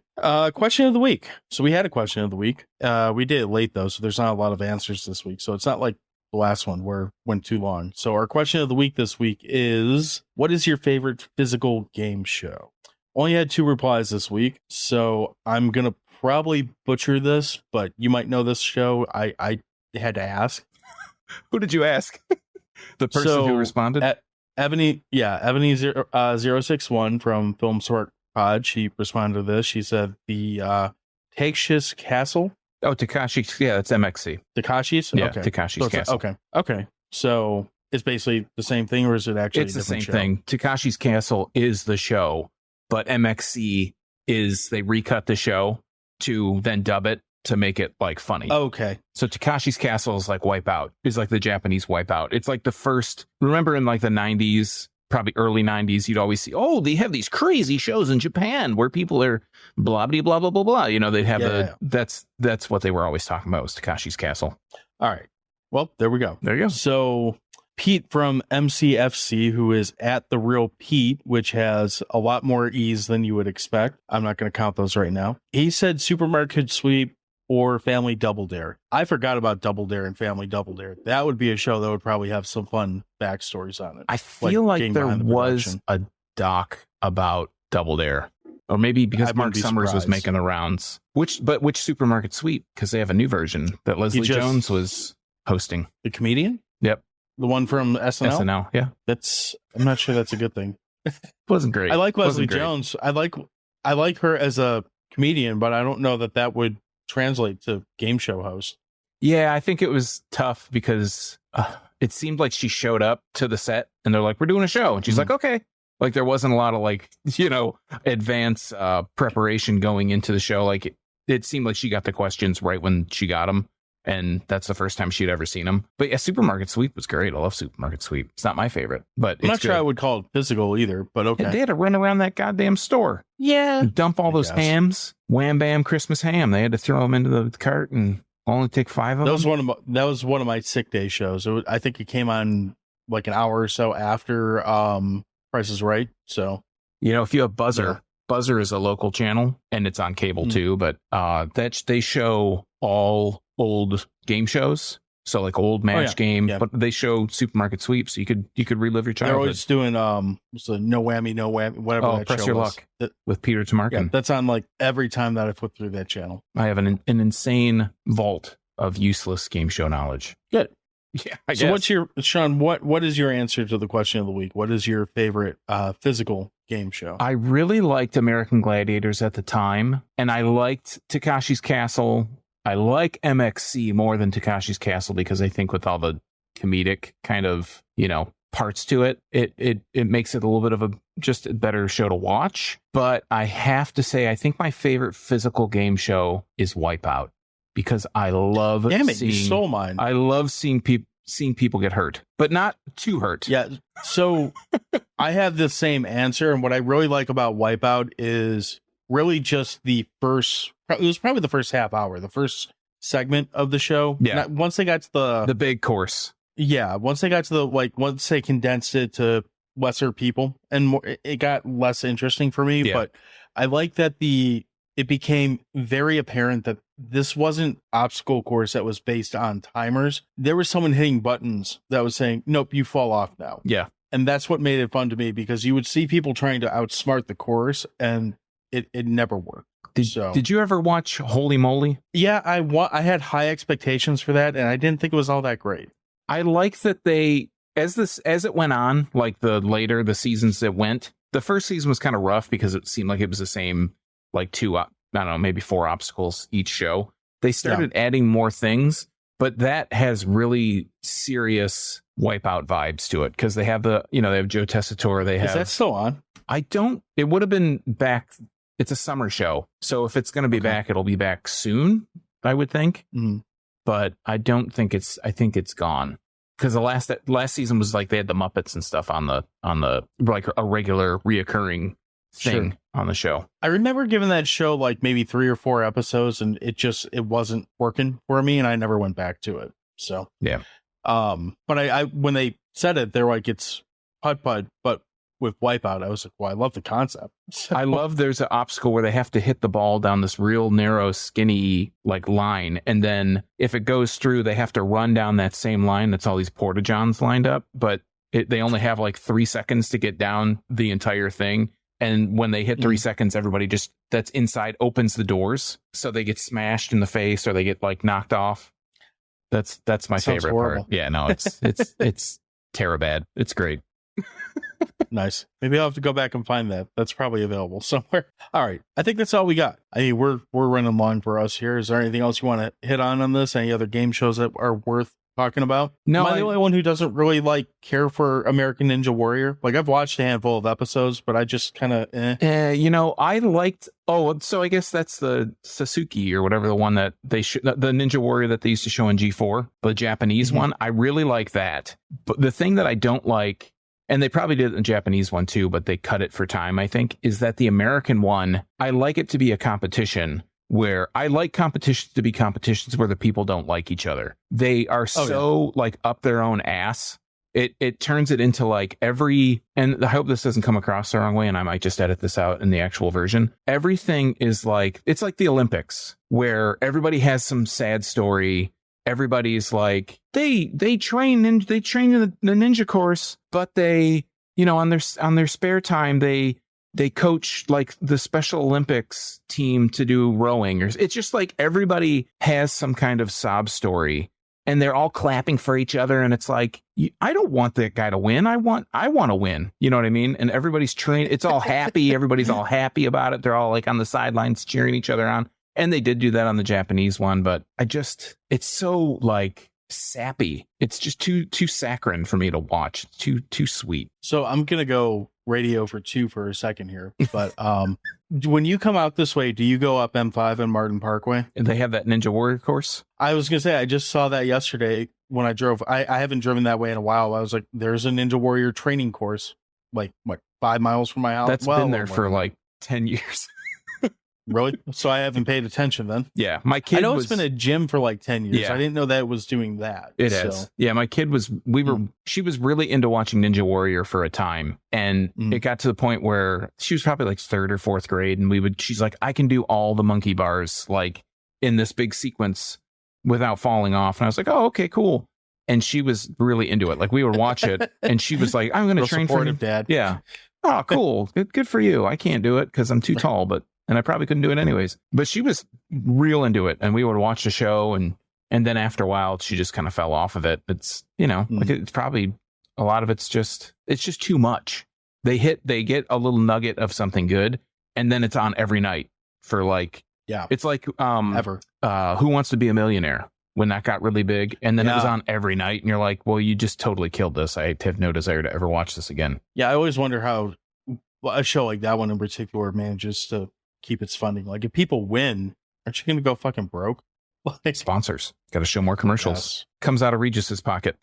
Speaker 2: Question of the week. So we had a question of the week. We did it late though, so there's not a lot of answers this week. So it's not like the last one where went too long. So our question of the week this week is, what is your favorite physical game show? Only had 2 replies this week, so I'm going to probably butcher this, but you might know this show. I had to ask.
Speaker 3: Who did you ask? The person who responded?
Speaker 2: Ebony 061 from Film Sort Pod. She responded to this. She said the Takeshi's Castle.
Speaker 3: Oh, Takashi's. Yeah, that's MXC.
Speaker 2: Takashi's?
Speaker 3: Yeah,
Speaker 2: okay.
Speaker 3: Takashi's Castle.
Speaker 2: Okay. So it's basically the same thing, or is it actually
Speaker 3: it's the same thing? Takashi's Castle is the show, but MXC is they recut the show to then dub it to make it like funny.
Speaker 2: Okay.
Speaker 3: So Takashi's Castle is like Wipeout. It's like the Japanese Wipeout. It's like the first, remember in like the 90s, probably early 90s, you'd always see, oh, they have these crazy shows in Japan where people are blah, blah, blah, blah, blah, blah. You know, they'd have that's what they were always talking about was Takashi's Castle.
Speaker 2: All right. Well, there we go.
Speaker 3: There you go.
Speaker 2: So Pete from MCFC, who is at The Real Pete, which has a lot more E's than you would expect. I'm not going to count those right now. He said Supermarket Sweep or Family Double Dare. I forgot about Double Dare and Family Double Dare. That would be a show that would probably have some fun backstories on it.
Speaker 3: I feel like there was a doc about Double Dare. Or maybe because Mark Summers was making the rounds. Which Supermarket Sweep? Because they have a new version that Leslie Jones was hosting.
Speaker 2: The comedian?
Speaker 3: Yep.
Speaker 2: The one from SNL?
Speaker 3: SNL, yeah.
Speaker 2: I'm not sure that's a good thing.
Speaker 3: Wasn't great.
Speaker 2: I like Leslie Jones. I like her as a comedian, but I don't know that would translate to game show host.
Speaker 3: Yeah, I think it was tough because it seemed like she showed up to the set and they're like, we're doing a show. And she's like, okay. Like there wasn't a lot of like, advance preparation going into the show. Like it seemed like she got the questions right when she got them. And that's the first time she'd ever seen them. But yeah, Supermarket Sweep was great. I love Supermarket Sweep. It's not my favorite, but
Speaker 2: I'm not sure I would call it physical either, but okay.
Speaker 3: They had to run around that goddamn store. Yeah. And dump all those hams. Wham Bam Christmas ham. They had to throw them into the cart and only take 5 of them.
Speaker 2: That was one of my sick day shows. I think it came on like an hour or so after Price is Right. So,
Speaker 3: if you have Buzzer, Buzzer is a local channel and it's on cable too, but they show all old game shows, so like old Match Game, but they show Supermarket Sweep, so you could relive your childhood.
Speaker 2: They're always doing so no whammy, whatever.
Speaker 3: Press Your Luck with Peter Tamarkin.
Speaker 2: Yeah, that's on like every time that I flip through that channel.
Speaker 3: I have an insane vault of useless game show knowledge.
Speaker 2: Good.
Speaker 3: Yeah. I
Speaker 2: so
Speaker 3: guess.
Speaker 2: what's your Sean? What is your answer to the question of the week? What is your favorite physical game show?
Speaker 3: I really liked American Gladiators at the time, and I liked Takashi's Castle. I like MXC more than Takashi's Castle because I think with all the comedic kind of, parts to it, it makes it a little bit of a better show to watch. But I have to say, I think my favorite physical game show is Wipeout because I love
Speaker 2: you stole mine.
Speaker 3: I love seeing people get hurt, but not too hurt.
Speaker 2: Yeah. So I have the same answer. And what I really like about Wipeout is really just it was probably the first half hour, the first segment of the show.
Speaker 3: Yeah.
Speaker 2: Once they got to the big course. Yeah. Once they got to once they condensed it to lesser people and more, it got less interesting for me. Yeah. But I like that it became very apparent that this wasn't obstacle course that was based on timers. There was someone hitting buttons that was saying, nope, you fall off now. Yeah. And that's what made it fun to me because you would see people trying to outsmart the course and it never worked.
Speaker 3: Did you ever watch Holy Moly?
Speaker 2: Yeah, I had high expectations for that, and I didn't think it was all that great.
Speaker 3: I like that they, as it went on, like the seasons that went, the first season was kind of rough because it seemed like it was the same, like maybe 4 obstacles each show. They started adding more things, but that has really serious Wipeout vibes to it because they have they have Joe Tessitore.
Speaker 2: Is that still on?
Speaker 3: It would have been back. It's a summer show. So if it's going to be back, it'll be back soon, I would think. Mm. But I think it's gone. Because the last season was like they had the Muppets and stuff on the like a regular reoccurring thing on the show.
Speaker 2: I remember giving that show like maybe 3 or 4 episodes and it wasn't working for me and I never went back to it. So
Speaker 3: yeah.
Speaker 2: But I when they said it, they're like it's putt, but with Wipeout, I was like, well, I love the concept. So,
Speaker 3: I love there's an obstacle where they have to hit the ball down this real narrow, skinny like line. And then if it goes through, they have to run down that same line. That's all these porta-johns lined up. But they only have like 3 seconds to get down the entire thing. And when they hit 3 seconds, everybody just that's inside opens the doors. So they get smashed in the face or they get like knocked off. That's my favorite part. Yeah, no, it's terribad. It's great.
Speaker 2: Nice. Maybe I'll have to go back and find that. That's probably available somewhere. All right. I think that's all we got. I mean, we're running long for us here. Is there anything else you want to hit on this? Any other game shows that are worth talking about? No, am I the only one who doesn't really like care for American Ninja Warrior? Like I've watched a handful of episodes, but I just kind of
Speaker 3: I liked. Oh, so I guess that's the Sasuke or whatever, the one that the Ninja Warrior that they used to show in G4, the Japanese one. I really like that. But the thing that I don't like, and they probably did the Japanese one too, but they cut it for time, I think, is that the American one, I like it to be a competition where I like competitions to be competitions where the people don't like each other. They are like up their own ass. It turns it into like and I hope this doesn't come across the wrong way, and I might just edit this out in the actual version. Everything is like, it's like the Olympics where everybody has some sad story. Everybody's like, they train in the ninja course, but they, on their spare time, they coach like the Special Olympics team to do rowing. Or it's just like everybody has some kind of sob story and they're all clapping for each other. And it's like, I don't want that guy to win. I want to win. You know what I mean? And everybody's trained. It's all happy. Everybody's all happy about it. They're all like on the sidelines cheering each other on. And they did do that on the Japanese one, but it's so like sappy. It's just too saccharine for me to watch. Too sweet.
Speaker 2: So I'm going to go radio for 2 for a second here. But when you come out this way, do you go up M5 and Martin Parkway?
Speaker 3: And they have that Ninja Warrior course?
Speaker 2: I was going to say, I just saw that yesterday when I drove. I haven't driven that way in a while. I was like, there's a Ninja Warrior training course, like what, 5 miles from my house?
Speaker 3: That's been there for like 10 years.
Speaker 2: Really? So I haven't paid attention then?
Speaker 3: Yeah. My kid
Speaker 2: it's been a gym for like 10 years. Yeah. I didn't know that it was doing that.
Speaker 3: It is. Yeah. My kid she was really into watching Ninja Warrior for a time. And it got to the point where she was probably like 3rd or 4th grade. And she's like, I can do all the monkey bars like in this big sequence without falling off. And I was like, oh, okay, cool. And she was really into it. Like we would watch it and she was like, I'm going to train for you.
Speaker 2: Dad.
Speaker 3: Yeah. Oh, cool. Good for you. I can't do it because I'm too tall, and I probably couldn't do it anyways. But she was real into it. And we would watch the show. And then after a while, she just kind of fell off of it. It's, like it's probably a lot of it's just too much. They get a little nugget of something good. And then it's on every night for like, it's like,
Speaker 2: ever.
Speaker 3: Who Wants to Be a Millionaire when that got really big. And then it was on every night. And you're like, well, you just totally killed this. I have no desire to ever watch this again.
Speaker 2: Yeah. I always wonder how a show like that one in particular manages to keep its funding. Like if people win, aren't you going to go fucking broke?
Speaker 3: Sponsors. Got to show more commercials. Yes. Comes out of Regis's pocket.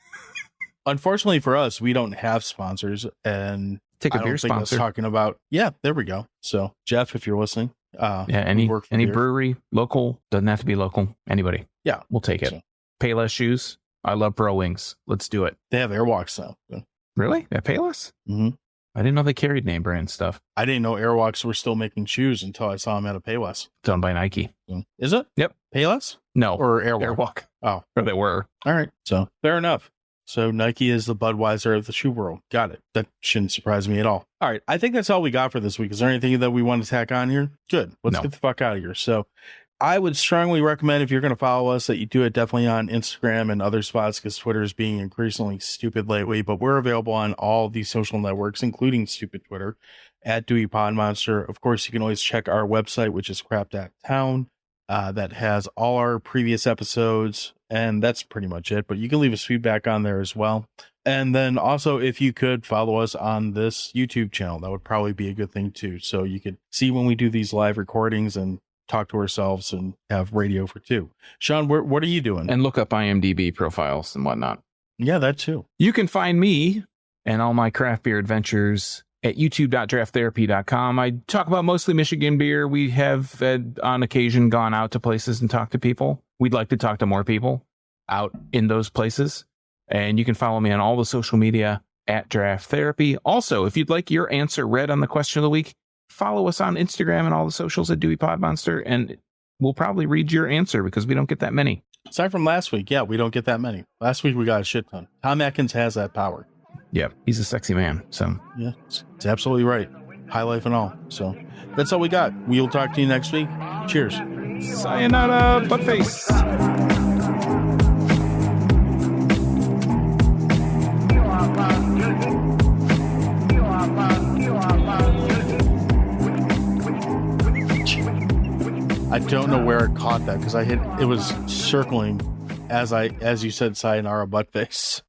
Speaker 2: Unfortunately for us, we don't have sponsors, and
Speaker 3: take a beer sponsor.
Speaker 2: Talking about there we go. So Jeff, if you're listening,
Speaker 3: any brewery, local, doesn't have to be local. Anybody, we'll take it. So. Payless shoes. I love Bro Wings. Let's do it.
Speaker 2: They have Airwalks now.
Speaker 3: Really? At Payless?
Speaker 2: Mm-hmm.
Speaker 3: I didn't know they carried name brand stuff.
Speaker 2: I didn't know Airwalks were still making shoes until I saw them at a Payless.
Speaker 3: It's owned by Nike.
Speaker 2: Is it?
Speaker 3: Yep.
Speaker 2: Payless?
Speaker 3: No.
Speaker 2: Or Airwalk?
Speaker 3: Airwalk.
Speaker 2: Oh.
Speaker 3: Or they were.
Speaker 2: All right. So fair enough. So Nike is the Budweiser of the shoe world. Got it. That shouldn't surprise me at all. All right. I think that's all we got for this week. Is there anything that we want to tack on here? Good. Let's get the fuck out of here. So I would strongly recommend, if you're going to follow us, that you do it definitely on Instagram and other spots, because Twitter is being increasingly stupid lately. But we're available on all these social networks, including stupid Twitter, at Dewey Pod Monster. Of course, you can always check our website, which is crap.town. That has all our previous episodes, and that's pretty much it. But you can leave us feedback on there as well. And then also, if you could follow us on this YouTube channel, that would probably be a good thing too. So you could see when we do these live recordings and talk to ourselves and have radio for 2. Sean, what are you doing?
Speaker 3: And look up IMDb profiles and whatnot.
Speaker 2: Yeah, that too.
Speaker 3: You can find me and all my craft beer adventures at youtube.drafttherapy.com. I talk about mostly Michigan beer. We have on occasion gone out to places and talked to people. We'd like to talk to more people out in those places. And you can follow me on all the social media at Draft Therapy. Also, if you'd like your answer read on the question of the week, follow us on Instagram and all the socials at Dewey Pod Monster, and we'll probably read your answer because we don't get that many.
Speaker 2: Aside from last week, yeah, we don't get that many. Last week we got a shit ton. Tom Atkins has that power.
Speaker 3: Yeah, he's a sexy man. So
Speaker 2: yeah, it's absolutely right. High life and all. So that's all we got. We'll talk to you next week. Cheers.
Speaker 3: Sayonara, buttface.
Speaker 2: I don't know where I caught that because it was circling as you said sayonara buttface.